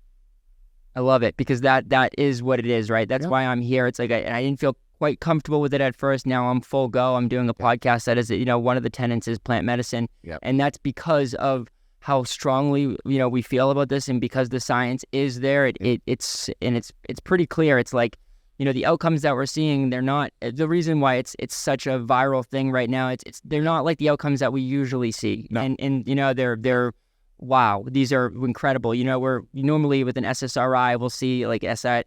I love it, because that is what it is, right? That's why I'm here. It's like, I didn't feel quite comfortable with it at first. Now I'm full go. I'm doing a podcast that is, one of the tenets is plant medicine. Yep. And that's because of how strongly, we feel about this, and because the science is there, it's pretty clear. It's like, the outcomes that we're seeing, they're not the reason why it's such a viral thing right now. They're not like the outcomes that we usually see. No. And they're wow, these are incredible. We're normally with an SSRI, we'll see like SSRI,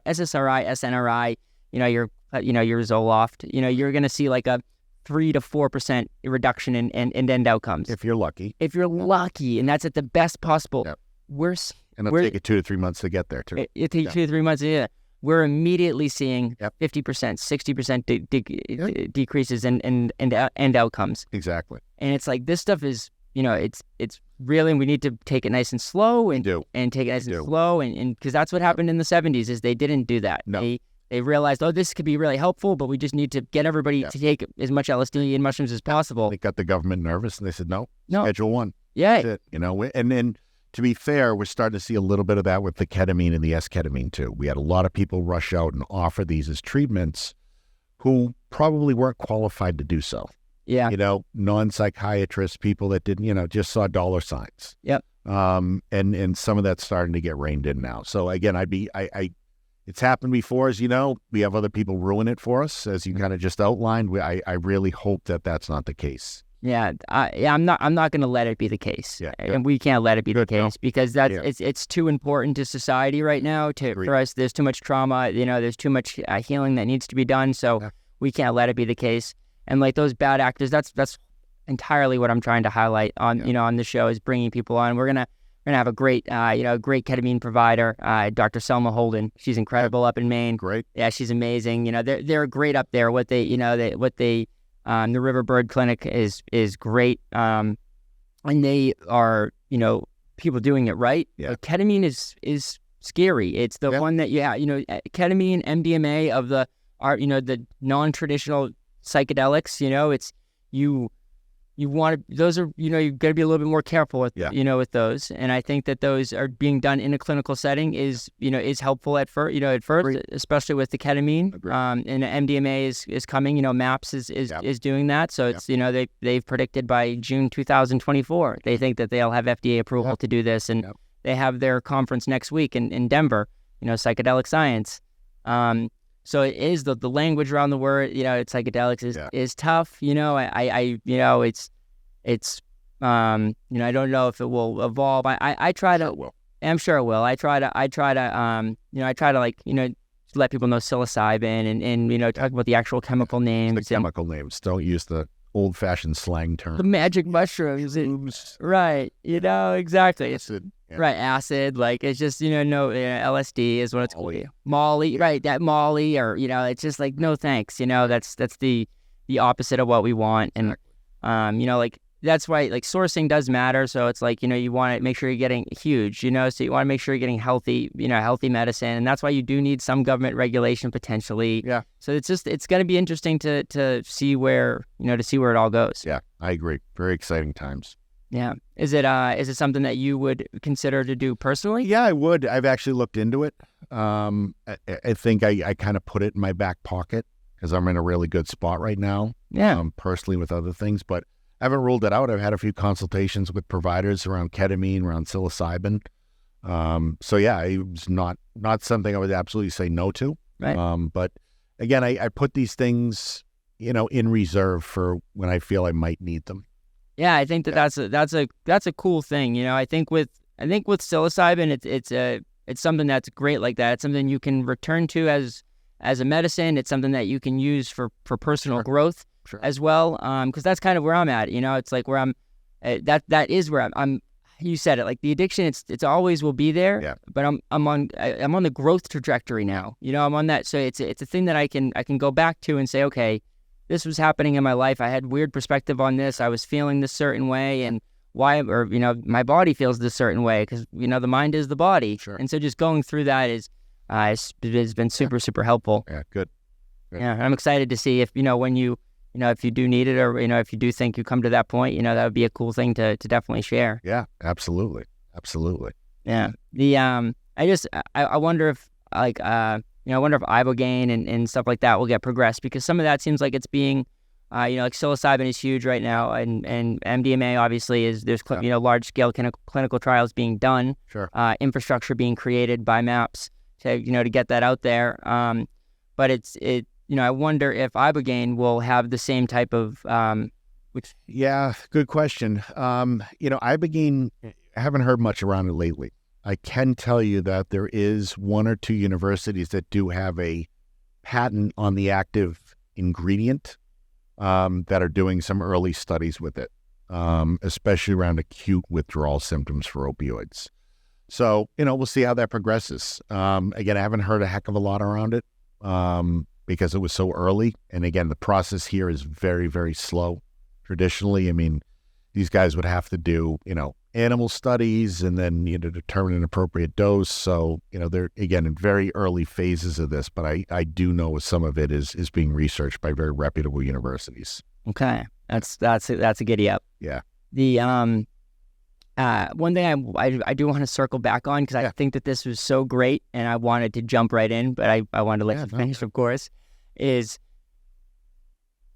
SNRI, your Zoloft, you're going to see like a 3 to 4% reduction in end outcomes. If you're lucky. And that's at the best possible. Yep. It'll take it 2 to 3 months to get there too. It takes 2 to 3 months, yeah. we're immediately seeing Yep. 50%, 60% decreases in outcomes. Exactly. And it's like, this stuff is, it's really, we need to take it nice and slow and take it nice and slow. And because that's what happened in the 70s is they didn't do that. No. They realized, this could be really helpful, but we just need to get everybody to take as much LSD and mushrooms as possible. They got the government nervous and they said, no. Schedule 1. Yeah. That's it, and then to be fair, we're starting to see a little bit of that with the ketamine and the S-ketamine too. We had a lot of people rush out and offer these as treatments who probably weren't qualified to do so. Yeah. Non-psychiatrists, people that didn't, just saw dollar signs. Yep. And some of that's starting to get reined in now. So again, it's happened before, as you know. We have other people ruin it for us, as you kind of just outlined. I really hope that that's not the case. Yeah, I'm not going to let it be the case. Yeah, and we can't let it be the case because it's too important to society right now. For us, there's too much trauma. There's too much healing that needs to be done. So we can't let it be the case. And like those bad actors, that's entirely what I'm trying to highlight on on the show, is bringing people on. We're gonna have a great great ketamine provider, Dr. Selma Holden. She's incredible up in Maine. Great. Yeah, she's amazing. They're great up there. The Riverbird Clinic is great, and they are people doing it right. Yeah. But ketamine is scary. It's the one that ketamine, MDMA of the non-traditional psychedelics. It's you want to, those are, you've got to be a little bit more careful with, with those. And I think that those are being done in a clinical setting is helpful at first, especially with the ketamine. And MDMA is coming, MAPS is doing that. So it's, they've predicted by June 2024, they think that they'll have FDA approval to do this. And they have their conference next week in Denver, psychedelic science. So it is the language around the word, it's psychedelics is tough. I don't know if it will evolve. I try to, I'm sure it will. I try to let people know psilocybin and talk about the actual chemical names. The chemical names. Don't use the old-fashioned slang term. The magic mushrooms. Right. Exactly. Acid. Yeah. Right, acid, like it's just, LSD is what it's called. Molly, right, that Molly, or, it's just like, no thanks, that's the opposite of what we want. And, that's why, like, sourcing does matter. So it's like, you want to make sure you're getting huge, so you want to make sure you're getting healthy, healthy medicine. And that's why you do need some government regulation potentially. Yeah. So it's going to be interesting to see where, to see where it all goes. Yeah, I agree. Very exciting times. Yeah. Is it something that you would consider to do personally? Yeah, I would. I've actually looked into it. I think I kind of put it in my back pocket because I'm in a really good spot right now. Yeah. Personally with other things, but I haven't ruled it out. I've had a few consultations with providers around ketamine, around psilocybin. So yeah, it was not something I would absolutely say no to. Right. But again, I put these things, in reserve for when I feel I might need them. Yeah, I think that's a cool thing. I think with psilocybin, it's something that's great like that. It's something you can return to as a medicine. It's something that you can use for personal growth as well. Because that's kind of where I'm at. It's like where I'm. That is where I'm. You said it. Like the addiction, it's always will be there. Yeah. But I'm on the growth trajectory now. I'm on that. So it's a thing that I can go back to and say, okay, this was happening in my life. I had weird perspective on this. I was feeling this certain way, and why, or my body feels this certain way because the mind is the body. Sure. And so just going through that has been super helpful. Yeah, good. Yeah, I'm excited to see if when you if you do need it, or if you do think you come to that point, that would be a cool thing to definitely share. Yeah, absolutely. Yeah. I wonder if I wonder if ibogaine and stuff like that will get progressed, because some of that seems like it's being, like psilocybin is huge right now, and MDMA obviously there's large scale clinical trials being done, infrastructure being created by MAPS to get that out there. But I wonder if ibogaine will have the same type of Yeah, good question. Ibogaine, I haven't heard much around it lately. I can tell you that there is one or two universities that do have a patent on the active ingredient that are doing some early studies with it, especially around acute withdrawal symptoms for opioids. So, we'll see how that progresses. Again, I haven't heard a heck of a lot around it because it was so early. And again, the process here is very, very slow. Traditionally, these guys would have to do, animal studies and then, determine an appropriate dose. So, they're, again, in very early phases of this, but I do know some of it is being researched by very reputable universities. Okay. That's a giddy up. Yeah. The, one thing I do want to circle back on, because I think that this was so great and I wanted to jump right in, but I wanted to let you finish, of course, is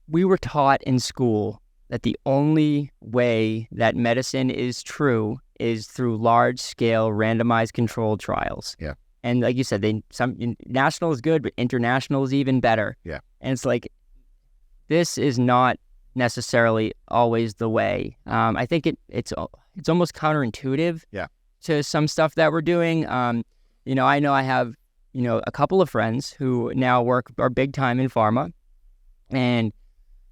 we were taught in school that the only way that medicine is true is through large-scale randomized controlled trials. Yeah. And like you said, national is good, but international is even better. Yeah. And it's like, this is not necessarily always the way. I think it's almost counterintuitive to some stuff that we're doing. I know I have, a couple of friends who now are big time in pharma and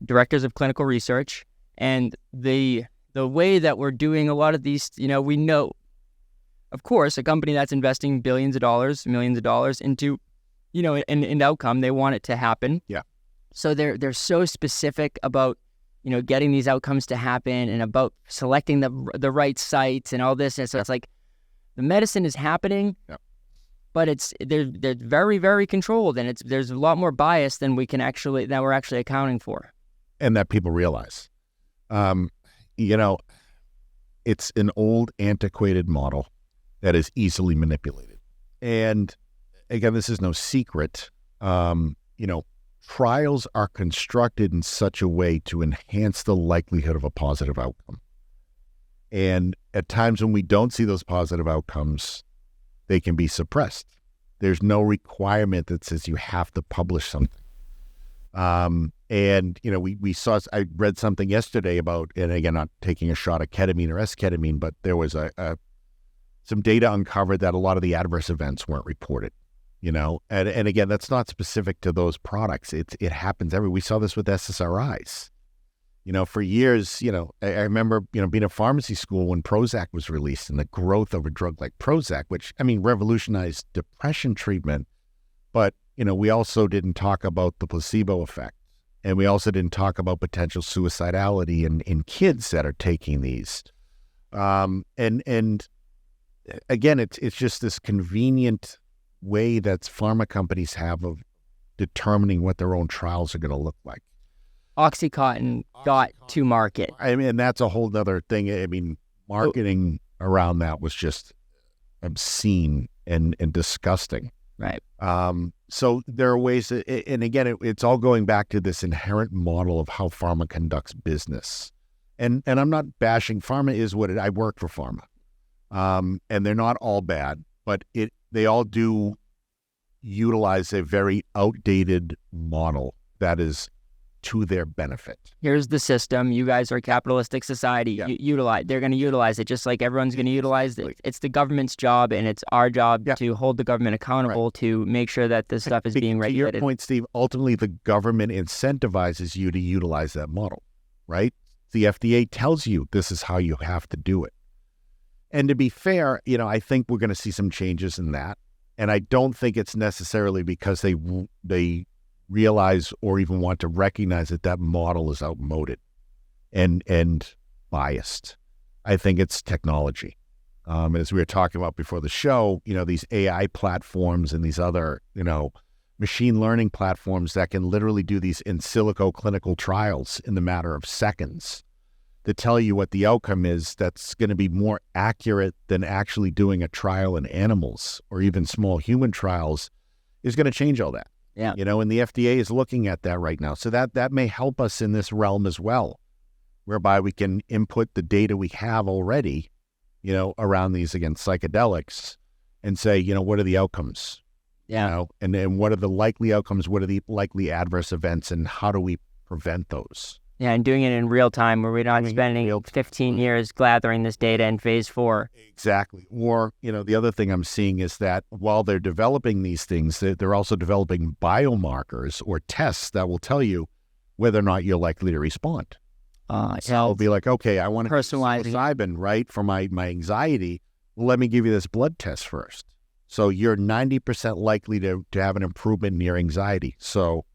directors of clinical research, and the way that we're doing a lot of these, we know, of course, a company that's investing billions of dollars, millions of dollars into, an outcome, they want it to happen. Yeah. So they're so specific about, getting these outcomes to happen and about selecting the right sites and all this. And so it's like the medicine is happening, but they're very, very controlled, and there's a lot more bias than we're actually accounting for. And that people realize. It's an old, antiquated model that is easily manipulated. And again, this is no secret. Trials are constructed in such a way to enhance the likelihood of a positive outcome. And at times when we don't see those positive outcomes, they can be suppressed. There's no requirement that says you have to publish something. We saw, I read something yesterday about, and again, not taking a shot at ketamine or esketamine, but there was some data uncovered that a lot of the adverse events weren't reported, and again, that's not specific to those products. It happens we saw this with SSRIs, for years, I remember, being in pharmacy school when Prozac was released and the growth of a drug like Prozac, which, revolutionized depression treatment, but we also didn't talk about the placebo effect. And we also didn't talk about potential suicidality in kids that are taking these. And again, it's just this convenient way that pharma companies have of determining what their own trials are going to look like. Oxycontin got to market. And that's a whole other thing. Marketing around that was just obscene and disgusting. Right. So there are ways that, and again, it's all going back to this inherent model of how pharma conducts business. And I'm not bashing pharma. Is what I work for pharma. And they're not all bad, but they all do utilize a very outdated model that is to their benefit. Here's the system. You guys are a capitalistic society. Yeah. They're going to utilize it just like everyone's going to utilize it. It's the government's job, and it's our job to hold the government accountable to make sure that this stuff is being regulated. To your point, Steve, ultimately the government incentivizes you to utilize that model, right? The FDA tells you this is how you have to do it. And to be fair, I think we're going to see some changes in that. And I don't think it's necessarily because they realize or even want to recognize that model is outmoded and biased. I think it's technology. As we were talking about before the show, these AI platforms and these other, machine learning platforms that can literally do these in silico clinical trials in the matter of seconds to tell you what the outcome is, that's going to be more accurate than actually doing a trial in animals or even small human trials, is going to change all that. Yeah. And the FDA is looking at that right now. So that may help us in this realm as well, whereby we can input the data we have already, around these, again, psychedelics, and say, what are the outcomes? Yeah. And then what are the likely outcomes? What are the likely adverse events, and how do we prevent those? Yeah, and doing it in real time, where we're not spending 15 years gathering this data in phase 4. Exactly. Or, the other thing I'm seeing is that while they're developing these things, they're also developing biomarkers or tests that will tell you whether or not you're likely to respond. So I'll be like, okay, I want to personalize psilocybin, right, for my anxiety, Well, let me give you this blood test first. So you're 90% likely to have an improvement in your anxiety. So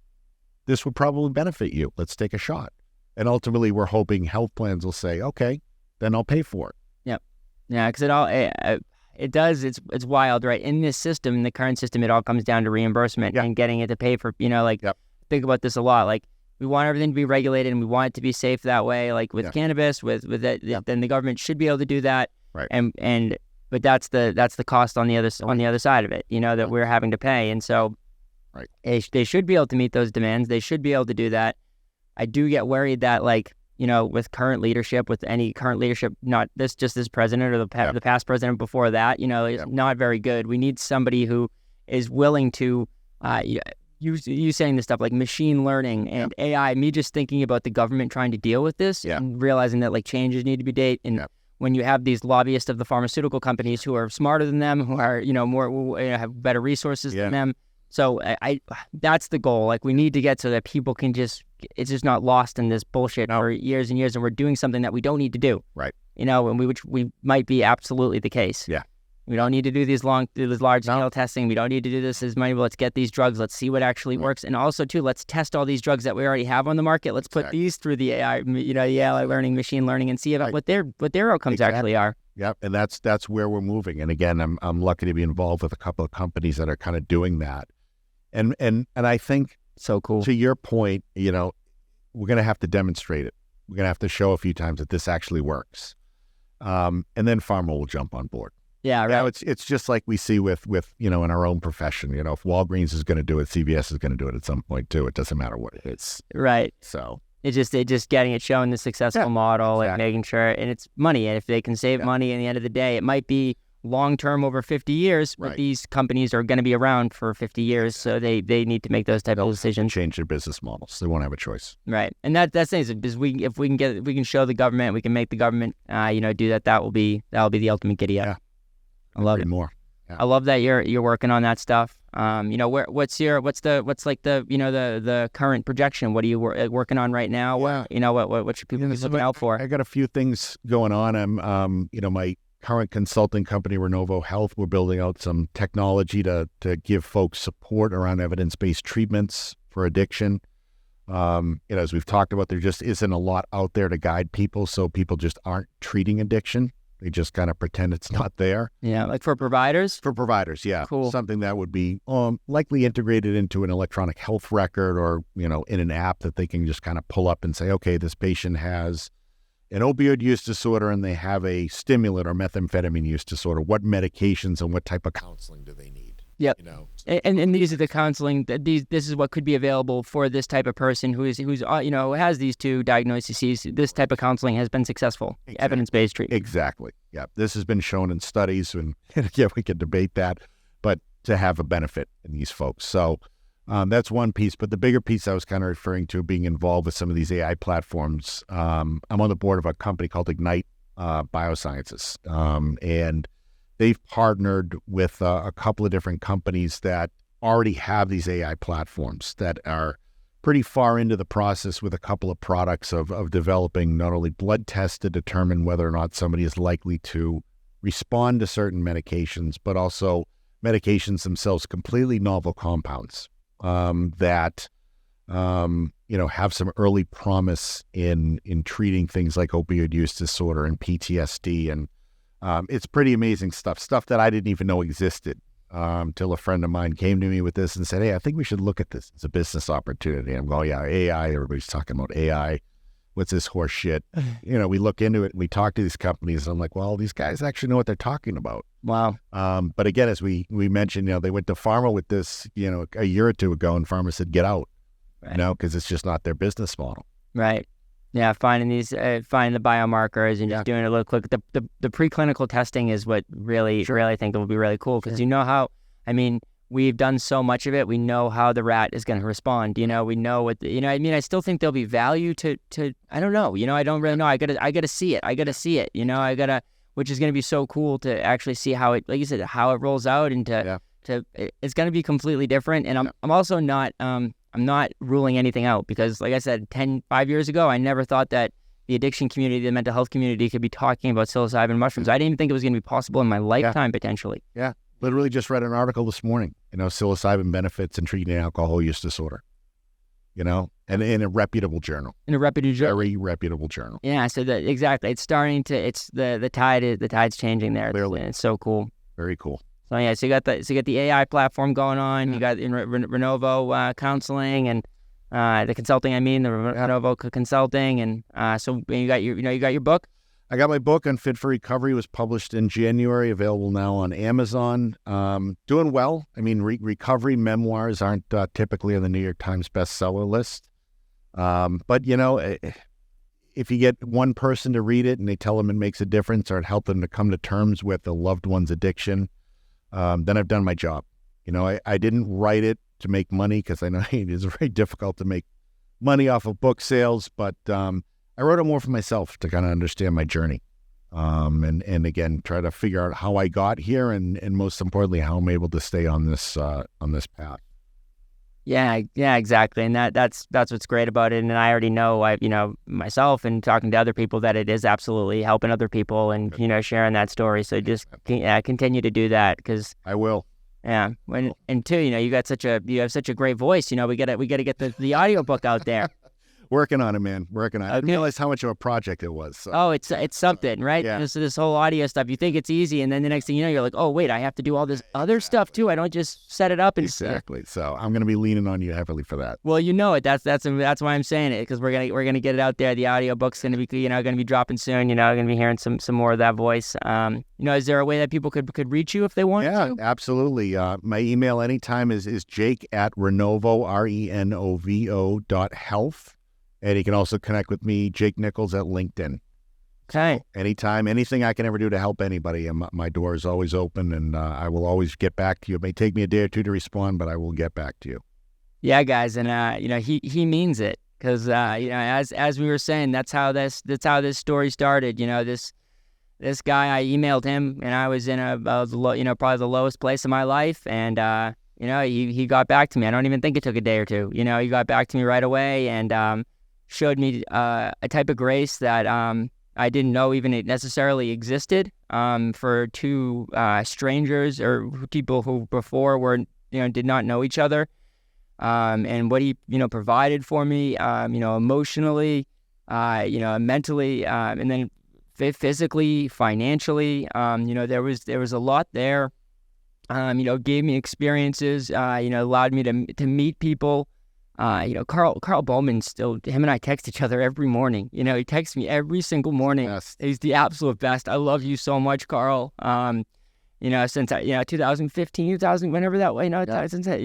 this would probably benefit you. Let's take a shot. And ultimately, we're hoping health plans will say, okay, then I'll pay for it. Yep. Yeah, because it does. It's wild, right? In this system, in the current system, it all comes down to reimbursement and getting it to pay for, think about this a lot. Like, we want everything to be regulated and we want it to be safe that way. Like with cannabis, with that, then the government should be able to do that. Right. But that's the cost on the other side of it, that we're having to pay. And so they should be able to meet those demands. They should be able to do that. I do get worried that, with current leadership, with any current leadership, not this president or the past president before that, is not very good. We need somebody who is willing to, you saying this stuff like machine learning and AI, me just thinking about the government trying to deal with this and realizing that changes need to be made. And when you have these lobbyists of the pharmaceutical companies who are smarter than them, who are, more, have better resources than them. So that's the goal. We need to get so that people can it's just not lost in this bullshit for years and years, and we're doing something that we don't need to do. Right. And which we might be absolutely the case. Yeah. We don't need to do these large scale testing. We don't need to do this as many. Let's get these drugs. Let's see what actually works. And also too, let's test all these drugs that we already have on the market. Let's put these through the AI, the AI learning, machine learning, and see about what their outcomes actually are. Yeah, and that's where we're moving. And again, I'm lucky to be involved with a couple of companies that are kind of doing that. And I think, so cool. To your point, we're going to have to demonstrate it. We're going to have to show a few times that this actually works. And then pharma will jump on board. Yeah, right. It's just like we see with in our own profession. If Walgreens is going to do it, CVS is going to do it at some point too. It doesn't matter what it is. Right. So it's just getting it shown the successful model and making sure, and it's money. And if they can save money in the end of the day, it might be long-term over 50 years, but these companies are going to be around for 50 years. So they need to make those type of decisions. Change their business models. They won't have a choice. Right. And that's things is if we can show the government, we can make the government, do that. That will be the ultimate giddy up. Yeah. I love it. More. Yeah. I love that you're working on that stuff. What's the current projection? What are you working on right now? What should people be looking out for? I got a few things going on. I'm, my current consulting company, Renovo Health, we're building out some technology to give folks support around evidence-based treatments for addiction. As we've talked about, there just isn't a lot out there to guide people, so people just aren't treating addiction. They just kind of pretend it's not there. Yeah, like for providers? For providers, yeah. Cool. Something that would be likely integrated into an electronic health record or, in an app that they can just kind of pull up and say, okay, this patient has an opioid use disorder and they have a stimulant or methamphetamine use disorder. What medications and what type of counseling do they need? Yep. And these are the counseling. This is what could be available for this type of person who has these two diagnoses. This type of counseling has been successful. Exactly. Evidence-based treatment. Exactly. Yeah. This has been shown in studies, and we could debate that, but to have a benefit in these folks. So that's one piece. But the bigger piece I was kind of referring to, being involved with some of these AI platforms. I'm on the board of a company called Ignite Biosciences, and they've partnered with a couple of different companies that already have these AI platforms that are pretty far into the process with a couple of products of developing not only blood tests to determine whether or not somebody is likely to respond to certain medications, but also medications themselves, completely novel compounds that have some early promise in treating things like opioid use disorder and PTSD. And it's pretty amazing stuff that I didn't even know existed till a friend of mine came to me with this and said, hey, I think we should look at this as a business opportunity. I'm going, yeah, AI, everybody's talking about AI. What's this horse shit? We look into it and we talk to these companies. And I'm like, well, these guys actually know what they're talking about. Wow. But again, as we mentioned, they went to pharma with this, a year or two ago, and pharma said, get out, because it's just not their business model. Right. Yeah, finding the biomarkers and just doing a little quick. The preclinical testing is what really I think that will be really cool, because we've done so much of it. We know how the rat is going to respond. We know what I still think there'll be value to I don't know. I don't really know. I gotta see it. Which is going to be so cool to actually see how it, like you said, how it rolls out, and it's going to be completely different. And I'm also not I'm not ruling anything out, because like I said, 5 years ago, I never thought that the addiction community, the mental health community could be talking about psilocybin mushrooms. I didn't even think it was going to be possible in my lifetime, potentially. Yeah. Literally just read an article this morning, psilocybin benefits in treating alcohol use disorder, and in a reputable journal. In a reputable journal. Very reputable journal. Yeah, so exactly. It's starting to, the tide's changing there. Clearly. It's so cool. Very cool. So yeah, so you got the AI platform going on. You got Renovo counseling and the consulting. The Renovo consulting, and so you got your book. I got my book on Fit for Recovery. It was published in January, available now on Amazon. Doing well. Recovery memoirs aren't typically on the New York Times bestseller list. But, if you get one person to read it and they tell them it makes a difference or it helped them to come to terms with a loved one's addiction, then I've done my job. I didn't write it to make money because I know it is very difficult to make money off of book sales, but I wrote it more for myself to kind of understand my journey, and again try to figure out how I got here, and most importantly how I'm able to stay on this path. Yeah, exactly, and that's what's great about it. And I already know, myself and talking to other people, that it is absolutely helping other people and sharing that story. So just continue to do that, because I will. Yeah, and two, you have such a great voice. We gotta get the audiobook out there. Working on it, man. Working on it. I didn't realize how much of a project it was. So. Oh, it's something, right? Yeah. This whole audio stuff. You think it's easy, and then the next thing you know, you're like, oh wait, I have to do all this other stuff too. I don't just set it up and exactly. So I'm going to be leaning on you heavily for that. Well, it. That's why I'm saying it, because we're gonna get it out there. The audiobook's gonna be gonna be dropping soon. Gonna be hearing some more of that voice. Is there a way that people could reach you if they want to? Yeah, absolutely. My email anytime is jake@renovo RENOVO.health. And you can also connect with me, Jake Nichols, at LinkedIn. Okay. So anytime, anything I can ever do to help anybody, my door is always open, and I will always get back to you. It may take me a day or two to respond, but I will get back to you. Yeah, guys, and he means it, because as we were saying, that's how this story started. This guy, I emailed him, and I was in probably the lowest place in my life, and he got back to me. I don't even think it took a day or two. He got back to me right away, and showed me a type of grace that I didn't know even it necessarily existed, for two strangers or people who before did not know each other, and what he provided for me, emotionally, mentally, and then physically, financially. There was a lot there. Gave me experiences. Allowed me to meet people. Carl Bowman, him and I text each other every morning. He texts me every single morning. Best. He's the absolute best. I love you so much, Carl. Since 2015, 2000, whenever that way, since that,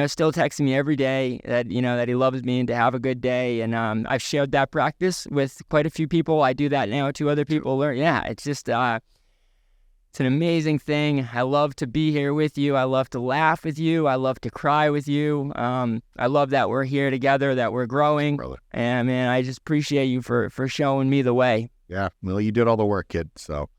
still texting me every day that he loves me and to have a good day. And I've shared that practice with quite a few people. I do that now to other people. Learn. Yeah, it's just it's an amazing thing. I love to be here with you. I love to laugh with you. I love to cry with you. I love that we're here together, that we're growing. Brother. And man, I just appreciate you for showing me the way. Yeah, well, you did all the work, kid. So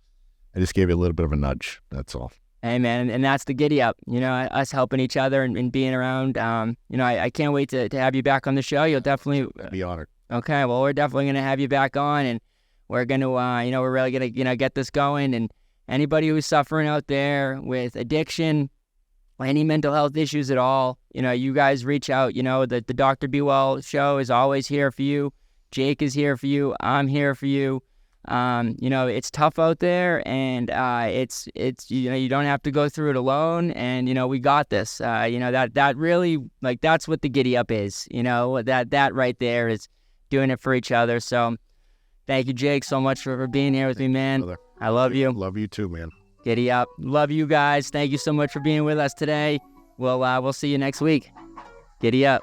I just gave you a little bit of a nudge. That's all. Hey, man, and that's the giddy up. Us helping each other and being around. I can't wait to have you back on the show. You'll definitely be honored. Okay, well, we're definitely gonna have you back on, and we're gonna, we're really gonna, get this going. And anybody who's suffering out there with addiction, any mental health issues at all, you guys reach out. The Dr. BeeWell show is always here for you. Jake is here for you. I'm here for you. It's tough out there, and it's you don't have to go through it alone. And we got this. That really, that's what the giddy up is. That right there is doing it for each other. So thank you, Jake, so much for being here with me, man. Brother. I love you. Love you too, man. Giddy up. Love you guys. Thank you so much for being with us today. We'll see you next week. Giddy up.